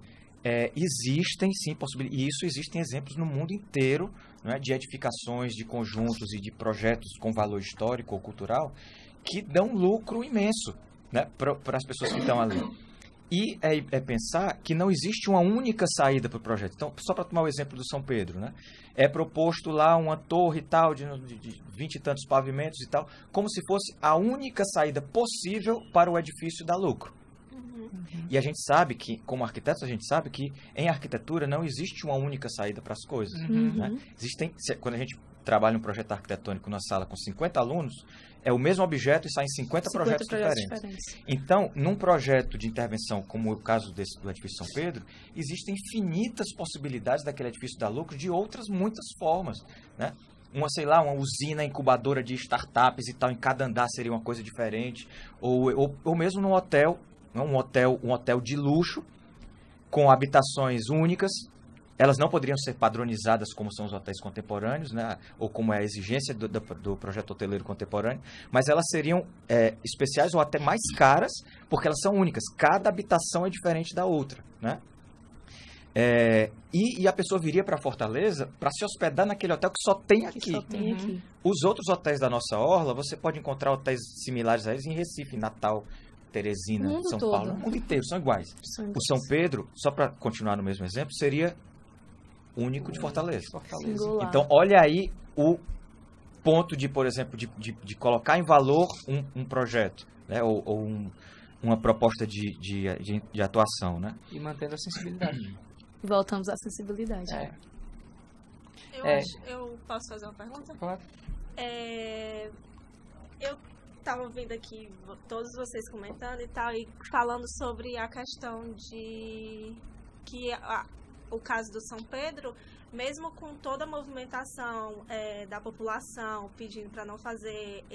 [SPEAKER 5] existem, sim, possibilidades, e isso existem exemplos no mundo inteiro, né, de edificações, de conjuntos e de projetos com valor histórico ou cultural que dão lucro imenso, né, para as pessoas que estão ali. E pensar que não existe uma única saída para o projeto. Então, só para tomar o exemplo do São Pedro, né, é proposto lá uma torre e tal, de 20 e tantos pavimentos e tal, como se fosse a única saída possível para o edifício dar lucro. E a gente sabe que, como arquitetos, a gente sabe que em arquitetura não existe uma única saída para as coisas. Né? Quando a gente trabalha um projeto arquitetônico na sala com 50 alunos, é o mesmo objeto e saem 50 projetos diferentes. Então, num projeto de intervenção, como o caso do edifício São Pedro, existem infinitas possibilidades daquele edifício dar lucro de outras muitas formas. Né? Uma usina incubadora de startups e tal, em cada andar seria uma coisa diferente. Ou mesmo num hotel, um hotel de luxo, com habitações únicas. Elas não poderiam ser padronizadas como são os hotéis contemporâneos, né? Ou como é a exigência do projeto hoteleiro contemporâneo, mas elas seriam especiais ou até mais caras, porque elas são únicas. Cada habitação é diferente da outra. Né? E a pessoa viria para Fortaleza para se hospedar naquele hotel que só tem aqui. Os outros hotéis da nossa orla, você pode encontrar hotéis similares a eles em Recife, Natal, Teresina, São Paulo, o mundo inteiro, são iguais. O São Pedro, só para continuar no mesmo exemplo, seria único de Fortaleza. Então, olha aí o ponto de, por exemplo, de colocar em valor um projeto, né? ou uma proposta de atuação. Né?
[SPEAKER 3] E mantendo a sensibilidade.
[SPEAKER 6] Voltamos à sensibilidade.
[SPEAKER 1] Eu posso fazer uma pergunta?
[SPEAKER 3] Claro.
[SPEAKER 1] Eu estava ouvindo aqui todos vocês comentando e tal, e falando sobre a questão de que o caso do São Pedro, mesmo com toda a movimentação da população pedindo para não fazer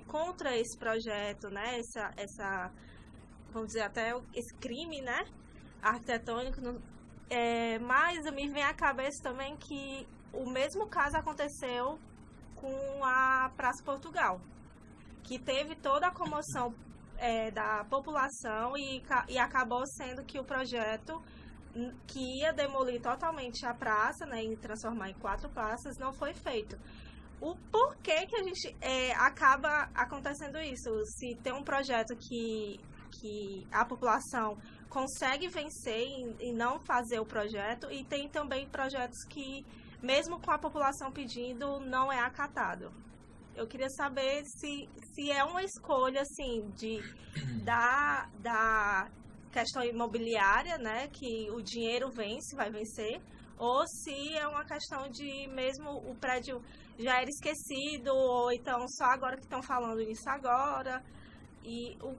[SPEAKER 1] contra esse projeto, né, essa vamos dizer até esse crime, né, arquitetônico, mas me vem à cabeça também que o mesmo caso aconteceu com a Praça Portugal, que teve toda a comoção da população e acabou sendo que o projeto que ia demolir totalmente a praça, né, e transformar em 4 praças, não foi feito. O porquê que a gente acaba acontecendo isso? Se tem um projeto que a população consegue vencer em não fazer o projeto, e tem também projetos que, mesmo com a população pedindo, não é acatado. Eu queria saber se é uma escolha, assim, questão imobiliária, né, que o dinheiro vence, vai vencer, ou se é uma questão de mesmo o prédio já era esquecido, ou então só agora que estão falando nisso agora, e o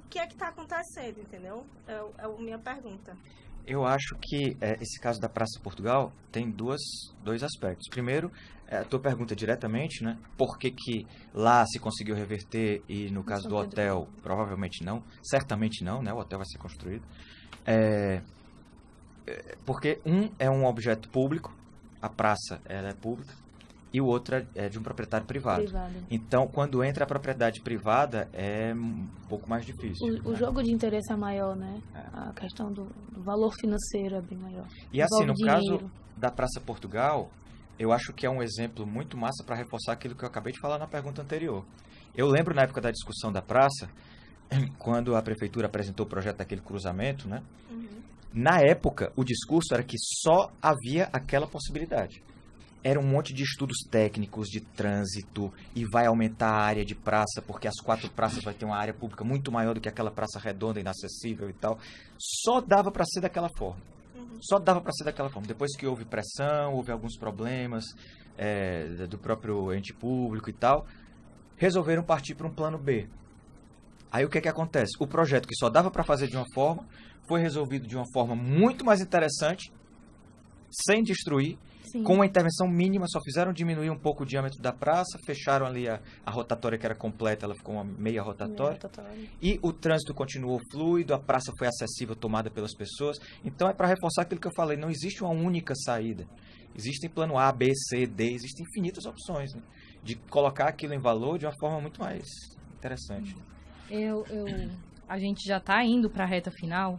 [SPEAKER 1] que é que está acontecendo, entendeu? É a minha pergunta.
[SPEAKER 5] Eu acho que esse caso da Praça Portugal tem dois aspectos. Primeiro, a tua pergunta diretamente, né? Por que lá se conseguiu reverter e no caso do hotel, provavelmente não, certamente não, né? O hotel vai ser construído. Porque é um objeto público, a praça ela é pública, e o outro é de um proprietário privado. Então, quando entra a propriedade privada, é um pouco mais difícil.
[SPEAKER 6] O jogo de interesse é maior, né? A questão do valor financeiro é bem maior.
[SPEAKER 5] E assim, no caso da Praça Portugal, eu acho que é um exemplo muito massa para reforçar aquilo que eu acabei de falar na pergunta anterior. Eu lembro na época da discussão da praça, quando a prefeitura apresentou o projeto daquele cruzamento, né? Na época, o discurso era que só havia aquela possibilidade. Era um monte de estudos técnicos de trânsito e vai aumentar a área de praça, porque as 4 praças vai ter uma área pública muito maior do que aquela praça redonda, inacessível e tal. Só dava para ser daquela forma. Só dava para ser daquela forma. Depois que houve pressão, houve alguns problemas do próprio ente público e tal, resolveram partir para um plano B. Aí o que acontece? O projeto que só dava para fazer de uma forma, foi resolvido de uma forma muito mais interessante, sem destruir, Sim. com uma intervenção mínima, só fizeram diminuir um pouco o diâmetro da praça, fecharam ali a rotatória que era completa, ela ficou uma meia rotatória, e o trânsito continuou fluido, a praça foi acessível, tomada pelas pessoas. Então é para reforçar aquilo que eu falei, não existe uma única saída. Existem plano A, B, C, D, existem infinitas opções, né, de colocar aquilo em valor de uma forma muito mais interessante.
[SPEAKER 2] A gente já está indo para a reta final.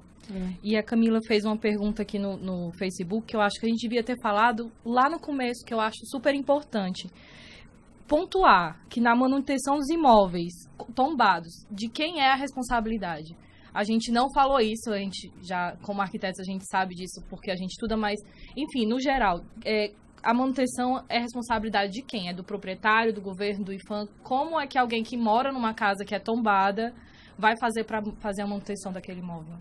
[SPEAKER 2] E a Camila fez uma pergunta aqui no Facebook que eu acho que a gente devia ter falado lá no começo, que eu acho super importante. Pontuar que na manutenção dos imóveis tombados, de quem é a responsabilidade? A gente não falou isso, a gente já, como arquitetos, a gente sabe disso porque a gente estuda, mas, enfim, no geral, a manutenção é responsabilidade de quem? É do proprietário, do governo, do IPHAN? Como é que alguém que mora numa casa que é tombada vai fazer para fazer a manutenção daquele imóvel?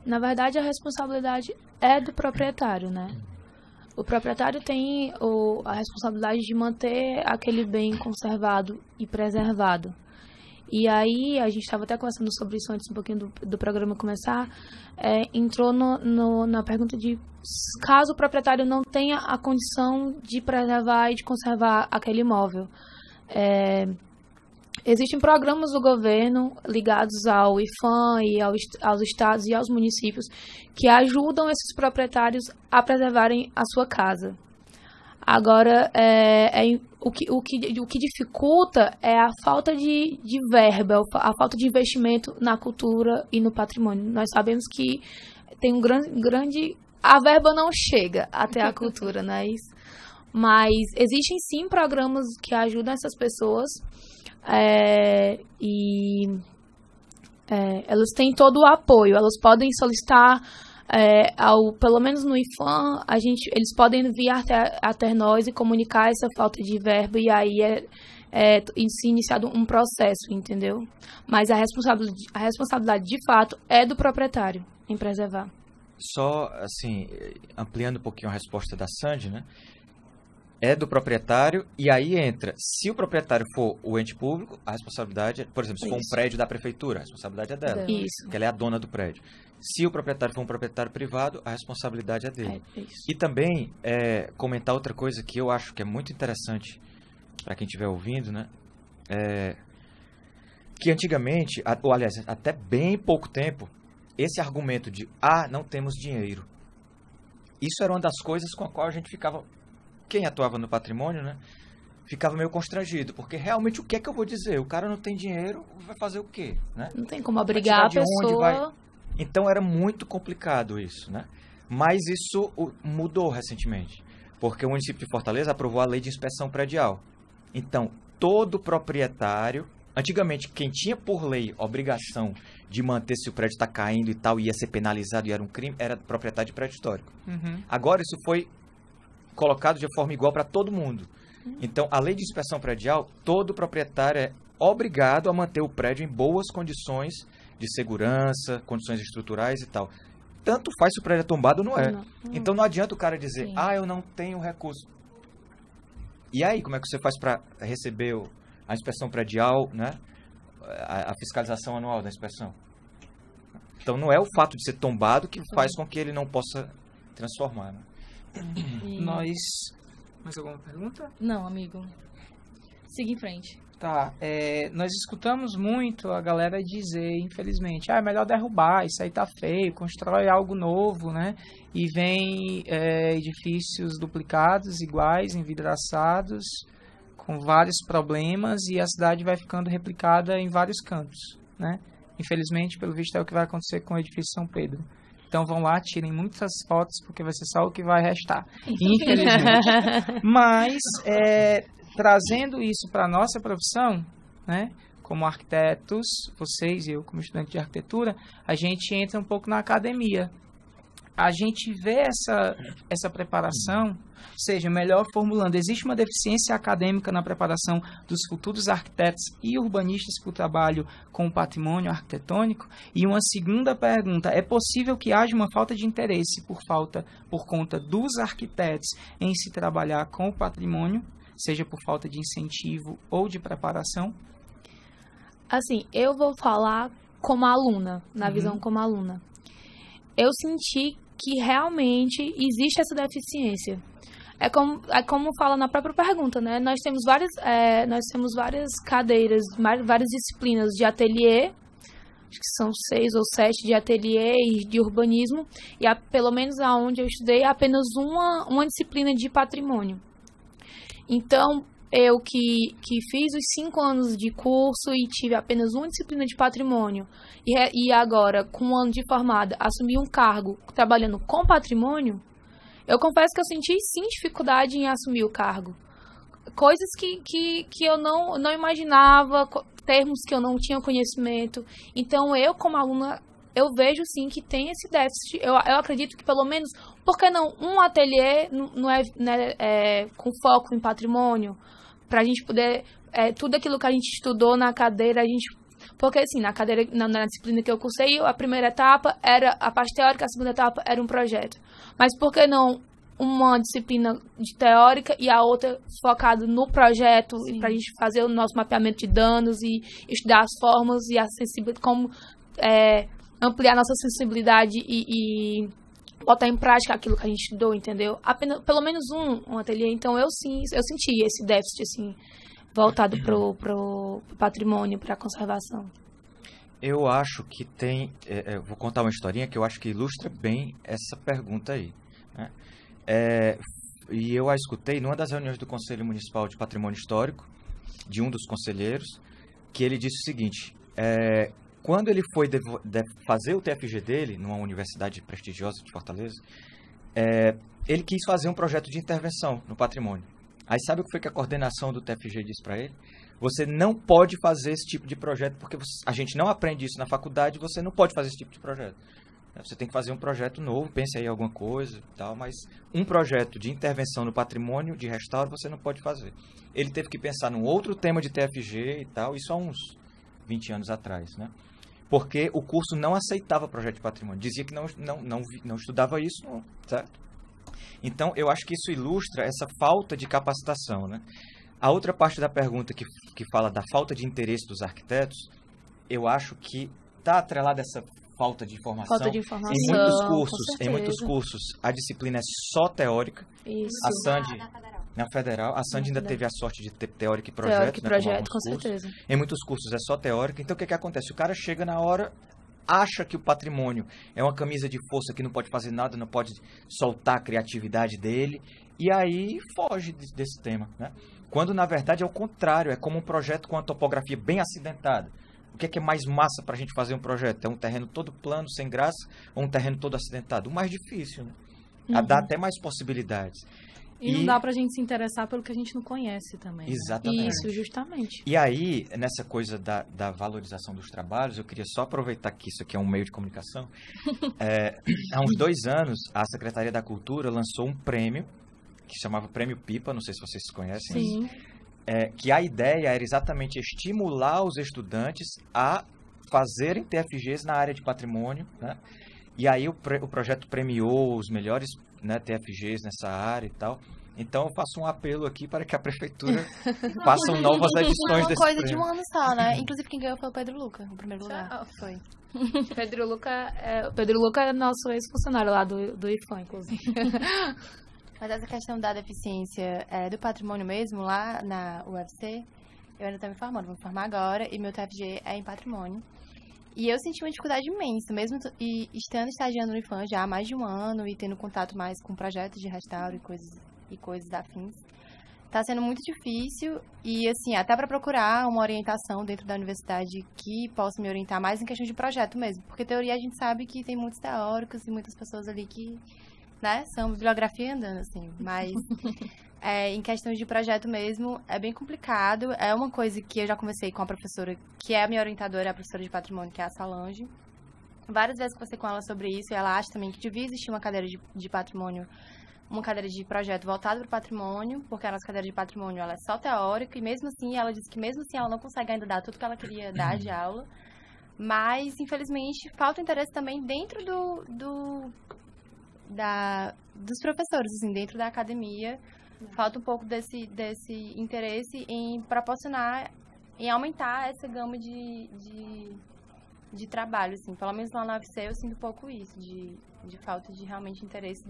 [SPEAKER 6] Na verdade, a responsabilidade é do proprietário, né? O proprietário tem a responsabilidade de manter aquele bem conservado e preservado. E aí, a gente estava até conversando sobre isso antes um pouquinho do programa começar, entrou na pergunta de caso o proprietário não tenha a condição de preservar e de conservar aquele imóvel. Existem programas do governo ligados ao IPHAN e aos estados e aos municípios que ajudam esses proprietários a preservarem a sua casa. Agora, o que dificulta é a falta de verba, a falta de investimento na cultura e no patrimônio. Nós sabemos que tem um grande... A verba não chega até a cultura, não é isso? Mas existem sim programas que ajudam essas pessoas elas têm todo o apoio. Elas podem solicitar, pelo menos no IPHAN, eles podem vir até nós e comunicar essa falta de verba e aí se iniciado um processo, entendeu? Mas a responsabilidade de fato é do proprietário em preservar.
[SPEAKER 5] Só, assim, ampliando um pouquinho a resposta da Sandy, né? É do proprietário, e aí entra, se o proprietário for o ente público, a responsabilidade, por exemplo, se for um prédio da prefeitura, a responsabilidade é dela, porque ela é a dona do prédio. Se o proprietário for um proprietário privado, a responsabilidade é dele. E também, comentar outra coisa que eu acho que é muito interessante para quem estiver ouvindo, né? Que antigamente, ou aliás, até bem pouco tempo, esse argumento de, não temos dinheiro, isso era uma das coisas com a qual a gente ficava... Quem atuava no patrimônio, né, ficava meio constrangido, porque realmente o que é que eu vou dizer? O cara não tem dinheiro, vai fazer o quê? Né?
[SPEAKER 6] Não tem como obrigar a pessoa...
[SPEAKER 5] Então era muito complicado isso, né? Mas isso mudou recentemente, porque o município de Fortaleza aprovou a lei de inspeção predial. Então, todo proprietário... Antigamente, quem tinha por lei obrigação de manter se o prédio está caindo e tal, ia ser penalizado e era um crime, era proprietário de prédio histórico. Agora isso foi colocado de forma igual para todo mundo. Então, a lei de inspeção predial, todo proprietário é obrigado a manter o prédio em boas condições de segurança, condições estruturais e tal. Tanto faz se o prédio é tombado ou não é. Então não adianta o cara dizer,
[SPEAKER 2] Sim.
[SPEAKER 5] eu não tenho recurso. E aí, como é que você faz para receber a inspeção predial, né? A fiscalização anual da inspeção? Então não é o fato de ser tombado que faz com que ele não possa transformar. Né?
[SPEAKER 3] Nós... Mais alguma pergunta?
[SPEAKER 2] Não, amigo. Siga em frente.
[SPEAKER 3] Tá, nós escutamos muito a galera dizer, infelizmente, é melhor derrubar, isso aí tá feio, constrói algo novo, né? E vem edifícios duplicados, iguais, envidraçados, com vários problemas, e a cidade vai ficando replicada em vários cantos, né? Infelizmente, pelo visto, é o que vai acontecer com o edifício São Pedro. Então vão lá, tirem muitas fotos, porque vai ser só o que vai restar. Infelizmente. Mas, trazendo isso para a nossa profissão, né? Como arquitetos, vocês e eu como estudante de arquitetura, a gente entra um pouco na academia. A gente vê essa preparação, seja, melhor formulando, existe uma deficiência acadêmica na preparação dos futuros arquitetos e urbanistas para o trabalho com o patrimônio arquitetônico? E uma segunda pergunta, é possível que haja uma falta de interesse por conta dos arquitetos em se trabalhar com o patrimônio, seja por falta de incentivo ou de preparação?
[SPEAKER 6] Assim, eu vou falar como aluna, na visão como aluna. Eu senti que realmente existe essa deficiência. É como fala na própria pergunta, né? Nós temos várias cadeiras, várias disciplinas de ateliê, acho que são 6 ou 7 de ateliê e de urbanismo, e pelo menos aonde eu estudei, apenas uma disciplina de patrimônio. Então, eu que fiz os 5 anos de curso e tive apenas uma disciplina de patrimônio, e agora, com 1 ano de formada, assumi um cargo trabalhando com patrimônio, eu confesso que eu senti, sim, dificuldade em assumir o cargo. Coisas que eu não imaginava, termos que eu não tinha conhecimento. Então, eu, como aluna, eu vejo, sim, que tem esse déficit. Eu acredito que, pelo menos, por que não um ateliê não é com foco em patrimônio? Para a gente poder... tudo aquilo que a gente estudou na cadeira, porque, assim, na cadeira, na disciplina que eu cursei, a primeira etapa era a parte teórica, a segunda etapa era um projeto. Mas por que não uma disciplina de teórica e a outra focada no projeto, para a gente fazer o nosso mapeamento de danos e estudar as formas e a sensibilidade, como ampliar nossa sensibilidade e botar em prática aquilo que a gente estudou, entendeu? Pelo menos um ateliê. Então, eu senti esse déficit, assim, voltado pro patrimônio, para a conservação.
[SPEAKER 5] Eu acho que tem... vou contar uma historinha que eu acho que ilustra bem essa pergunta aí. Né? E eu a escutei numa das reuniões do Conselho Municipal de Patrimônio Histórico, de um dos conselheiros, que ele disse o seguinte: quando ele foi fazer o TFG dele, numa universidade prestigiosa de Fortaleza, ele quis fazer um projeto de intervenção no patrimônio. Aí sabe o que foi que a coordenação do TFG disse para ele? Você não pode fazer esse tipo de projeto, porque a gente não aprende isso na faculdade, você não pode fazer esse tipo de projeto. Você tem que fazer um projeto novo, pense aí em alguma coisa e tal, mas um projeto de intervenção no patrimônio, de restauro, você não pode fazer. Ele teve que pensar num outro tema de TFG e tal, isso há uns 20 anos atrás, né? Porque o curso não aceitava projeto de patrimônio, dizia que não estudava isso, não, certo? Então, eu acho que isso ilustra essa falta de capacitação, né? A outra parte da pergunta que fala da falta de interesse dos arquitetos, eu acho que está atrelada a essa falta de informação.
[SPEAKER 6] Falta de informação,
[SPEAKER 5] Em muitos cursos, a disciplina é só teórica.
[SPEAKER 6] Isso.
[SPEAKER 5] A Sandy, na Federal, a Sandy ainda teve a sorte de ter teórica e projeto.
[SPEAKER 6] Teórica e projeto,
[SPEAKER 5] né,
[SPEAKER 6] com certeza.
[SPEAKER 5] Em muitos cursos é só teórica. Então, o que acontece? O cara chega na hora, acha que o patrimônio é uma camisa de força que não pode fazer nada, não pode soltar a criatividade dele, e aí foge desse tema, né? Quando, na verdade, é o contrário. É como um projeto com a topografia bem acidentada. O que é mais massa para a gente fazer um projeto? É um terreno todo plano, sem graça, ou um terreno todo acidentado? O mais difícil, né? Dá até mais possibilidades.
[SPEAKER 2] E não dá pra gente se interessar pelo que a gente não conhece também.
[SPEAKER 5] Exatamente.
[SPEAKER 6] Né? Isso, justamente.
[SPEAKER 5] E aí, nessa coisa da valorização dos trabalhos, eu queria só aproveitar que isso aqui é um meio de comunicação. Há uns 2 anos, a Secretaria da Cultura lançou um prêmio, que se chamava Prêmio Pipa, não sei se vocês conhecem.
[SPEAKER 6] Sim.
[SPEAKER 5] Que a ideia era exatamente estimular os estudantes a fazerem TFGs na área de patrimônio, né? E aí o projeto premiou os melhores, né, TFGs nessa área e tal. Então eu faço um apelo aqui para que a prefeitura faça novas edições desse
[SPEAKER 4] coisa
[SPEAKER 5] prêmio.
[SPEAKER 4] de um ano só, né? Inclusive quem ganhou foi o Pedro Luca, o primeiro lugar.
[SPEAKER 6] Foi. Pedro Luca é nosso ex-funcionário lá do IFAM, inclusive.
[SPEAKER 4] Mas essa questão da deficiência do patrimônio mesmo, lá na UFC, eu ainda estou me formando, vou me formar agora, e meu TFG é em patrimônio. E eu senti uma dificuldade imensa, mesmo estando estagiando no IFAM já há mais de um ano e tendo contato mais com projetos de restauro e coisas afins. Tá sendo muito difícil e, assim, até para procurar uma orientação dentro da universidade que possa me orientar mais em questão de projeto mesmo. Porque teoria a gente sabe que tem muitos teóricos e muitas pessoas ali que, né, são bibliografia andando, assim. Mas em questão de projeto mesmo, é bem complicado. É uma coisa que eu já conversei com a professora, que é a minha orientadora, a professora de patrimônio, que é a Solange. Várias vezes conversei com ela sobre isso e ela acha também que devia existir uma cadeira de patrimônio, uma cadeira de projeto voltada para o patrimônio, porque a nossa cadeira de patrimônio ela é só teórica, e mesmo assim, ela disse que mesmo assim ela não consegue ainda dar tudo que ela queria dar de aula, mas, infelizmente, falta interesse também dentro dos professores, assim, dentro da academia, falta um pouco desse interesse em proporcionar, em aumentar essa gama de trabalho, assim, pelo menos lá na UFC eu sinto um pouco isso, de falta de realmente interesse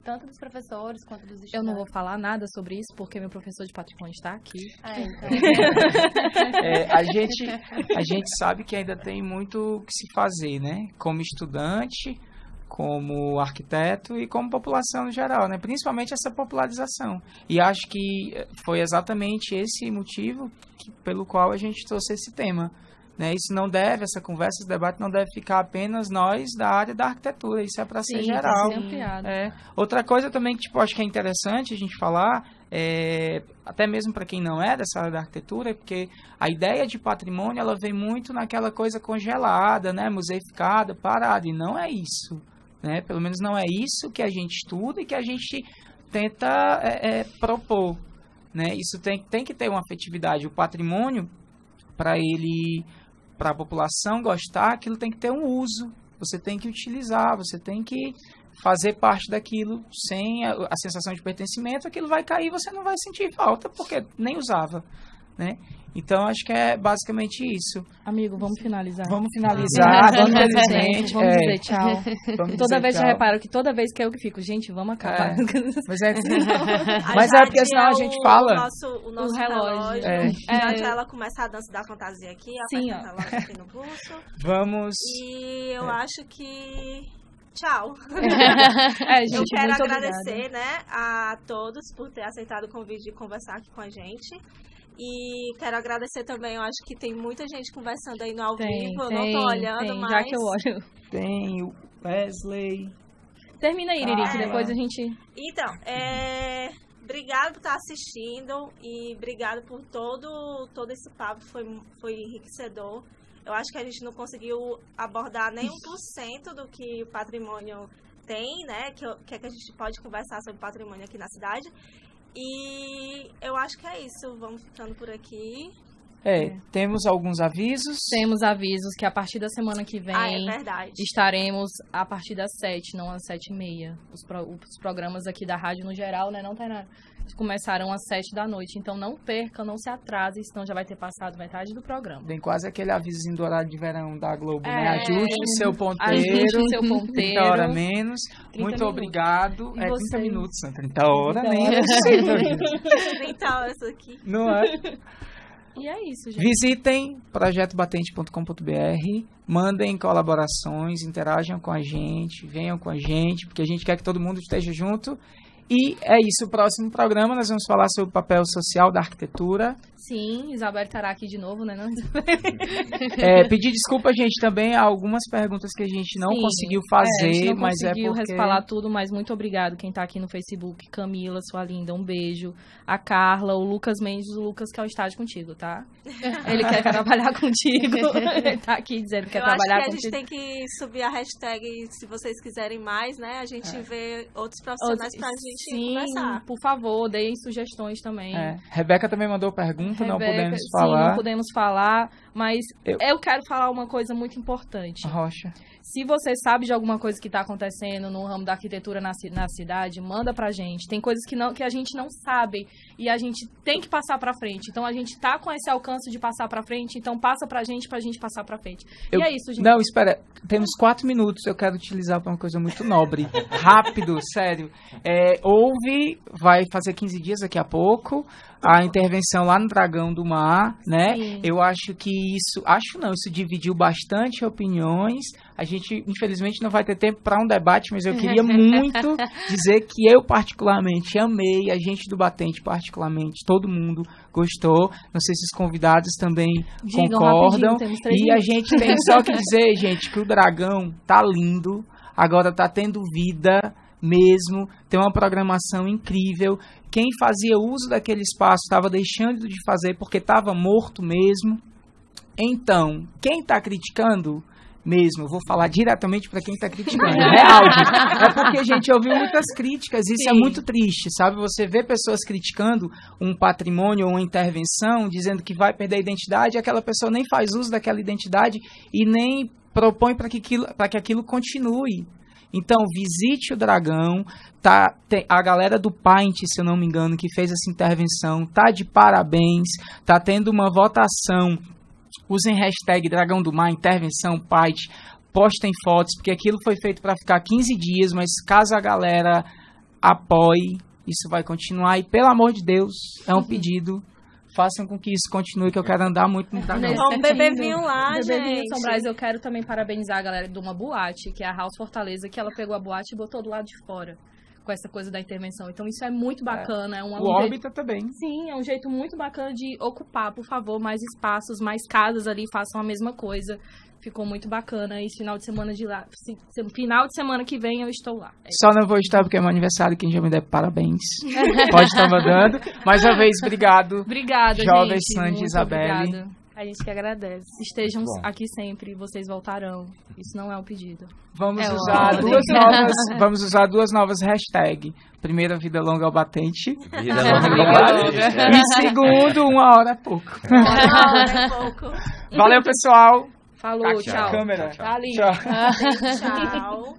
[SPEAKER 4] tanto dos professores quanto dos estudantes.
[SPEAKER 2] Eu não vou falar nada sobre isso, porque meu professor de patrimônio está aqui.
[SPEAKER 3] Então. A gente sabe que ainda tem muito o que se fazer, né? Como estudante, como arquiteto e como população no geral, né? Principalmente essa popularização. E acho que foi exatamente esse motivo pelo qual a gente trouxe esse tema. Né? Isso não deve, essa conversa, esse debate não deve ficar apenas nós da área da arquitetura, isso é para ser geral. Outra coisa também que acho que é interessante a gente falar, até mesmo para quem não é dessa área da arquitetura, é porque a ideia de patrimônio ela vem muito naquela coisa congelada, né? Museificada, parada, e não é isso. Né? Pelo menos não é isso que a gente estuda e que a gente tenta propor. Né? Isso tem que ter uma afetividade. O patrimônio, para a população gostar, aquilo tem que ter um uso, você tem que utilizar, você tem que fazer parte daquilo sem a sensação de pertencimento, aquilo vai cair, você não vai sentir falta, porque nem usava, né? Então, acho que é basicamente isso.
[SPEAKER 2] Amigo, vamos finalizar.
[SPEAKER 3] Vamos finalizar, infelizmente.
[SPEAKER 2] Vamos dizer tchau. Já reparo que toda vez que eu que fico, gente, vamos acabar.
[SPEAKER 3] Mas é porque senão a gente fala.
[SPEAKER 1] O nosso relógio. Já ela começa a dança da fantasia aqui,
[SPEAKER 2] sim,
[SPEAKER 1] aperta o relógio aqui no pulso.
[SPEAKER 3] Vamos.
[SPEAKER 1] E eu acho que... Tchau.
[SPEAKER 2] Gente,
[SPEAKER 1] eu quero agradecer, né, a todos por ter aceitado o convite de conversar aqui com a gente. E quero agradecer também, eu acho que tem muita gente conversando aí no ao vivo, eu não tô olhando mais.
[SPEAKER 2] Já que eu olho.
[SPEAKER 3] Tem o Wesley.
[SPEAKER 2] Termina aí, Liri, que depois a gente...
[SPEAKER 1] Então, obrigado por estar assistindo e obrigado por todo esse papo, foi enriquecedor. Eu acho que a gente não conseguiu abordar nem 1% do que o patrimônio tem, né? Que é que a gente pode conversar sobre patrimônio aqui na cidade. E eu acho que é isso. Vamos ficando por aqui.
[SPEAKER 3] Temos alguns avisos.
[SPEAKER 2] Temos avisos que a partir da semana que vem estaremos a partir das 7, não às 7h30. Os programas aqui da rádio no geral, né, não tem nada. Começaram às 7 da noite. Então não perca, não se atrase, senão já vai ter passado metade do programa.
[SPEAKER 3] Tem quase aquele avisozinho do horário de verão da Globo, né? Ajuste seu ponteiro.
[SPEAKER 2] Ajuste o seu ponteiro.
[SPEAKER 3] 30 horas menos. Muito obrigado. 30 minutos, né? 30 horas nem é
[SPEAKER 1] 30 horas aqui.
[SPEAKER 3] Não é?
[SPEAKER 2] E é isso, gente.
[SPEAKER 3] Visitem projetobatente.com.br, mandem colaborações, interajam com a gente, venham com a gente, porque a gente quer que todo mundo esteja junto. E é isso, o próximo programa nós vamos falar sobre o papel social da arquitetura.
[SPEAKER 2] Sim, Isabel estará aqui de novo, né?
[SPEAKER 3] Pedir desculpa, gente, também a algumas perguntas que a gente não conseguiu fazer,
[SPEAKER 2] a gente não
[SPEAKER 3] mas
[SPEAKER 2] conseguiu
[SPEAKER 3] porque...
[SPEAKER 2] falar tudo, mas muito obrigado quem está aqui no Facebook. Camila, sua linda, um beijo. A Carla, o Lucas Mendes, o Lucas que é o estágio contigo, tá? Ele quer trabalhar contigo. Ele tá aqui dizendo que quer trabalhar contigo.
[SPEAKER 1] Eu acho que a gente tem que subir a hashtag, se vocês quiserem mais, né? A gente vê outros profissionais pra gente conversar.
[SPEAKER 2] Por favor, deem sugestões também.
[SPEAKER 3] Rebeca também mandou pergunta, não podemos falar.
[SPEAKER 2] Sim, não podemos falar. Mas eu quero falar uma coisa muito importante.
[SPEAKER 3] Rocha.
[SPEAKER 2] Se você sabe de alguma coisa que está acontecendo no ramo da arquitetura na cidade, manda pra gente. Tem coisas que a gente não sabe e a gente tem que passar pra frente. Então, a gente tá com esse alcance de passar pra frente, então passa pra gente passar pra frente. E é isso, gente.
[SPEAKER 3] Não, espera. Temos 4 minutos, eu quero utilizar pra uma coisa muito nobre. Rápido, sério. Vai fazer 15 dias daqui a pouco, a intervenção lá no Dragão do Mar, né?
[SPEAKER 2] Sim.
[SPEAKER 3] Eu acho que isso dividiu bastante opiniões. A gente, infelizmente, não vai ter tempo para um debate, mas eu queria muito dizer que eu, particularmente, amei, a gente do Batente, particularmente, todo mundo gostou. Não sei se os convidados também concordam. E a gente tem só que dizer, gente, que o Dragão tá lindo, agora tá tendo vida mesmo, tem uma programação incrível. Quem fazia uso daquele espaço estava deixando de fazer porque estava morto mesmo. Então, quem está criticando mesmo, vou falar diretamente para quem está criticando, real, é porque a gente ouviu muitas críticas, isso é muito triste, sabe? Você vê pessoas criticando um patrimônio ou uma intervenção, dizendo que vai perder a identidade, e aquela pessoa nem faz uso daquela identidade e nem propõe para que aquilo continue. Então, visite o Dragão, a galera do Paint, se eu não me engano, que fez essa intervenção, tá de parabéns, tá tendo uma votação, usem hashtag Dragão do Mar, intervenção, Paint, postem fotos, porque aquilo foi feito para ficar 15 dias, mas caso a galera apoie, isso vai continuar, e pelo amor de Deus, é um pedido, façam com que isso continue, que eu quero andar muito no Dragão.
[SPEAKER 1] Vamos beber vinho lá, gente.
[SPEAKER 2] São Brás, eu quero também parabenizar a galera de uma boate, que é a House Fortaleza, que ela pegou a boate e botou do lado de fora, com essa coisa da intervenção. Então, isso é muito bacana.
[SPEAKER 3] O Órbita também.
[SPEAKER 2] Sim, é um jeito muito bacana de ocupar, por favor, mais espaços, mais casas ali, façam a mesma coisa. Ficou muito bacana. E final de semana que vem eu estou lá.
[SPEAKER 3] Só não vou estar porque é meu aniversário, quem já me der parabéns. Pode estar mandando. Mais uma vez, obrigado.
[SPEAKER 2] Obrigada,
[SPEAKER 3] Jovem
[SPEAKER 2] gente.
[SPEAKER 3] Sandy e Isabelle.
[SPEAKER 2] Obrigada.
[SPEAKER 6] A gente que agradece.
[SPEAKER 2] Estejam aqui sempre, vocês voltarão. Isso não é um pedido.
[SPEAKER 3] Vamos usar duas novas hashtags. Primeira, vida longa ao Batente.
[SPEAKER 5] Vida longa ao Batente.
[SPEAKER 3] E segundo, 1 hora é pouco.
[SPEAKER 1] 1 hora é pouco.
[SPEAKER 3] Valeu, pessoal.
[SPEAKER 2] Falou, tchau.
[SPEAKER 3] Câmera.
[SPEAKER 2] Tá lindo.
[SPEAKER 3] Tchau.
[SPEAKER 1] Tchau.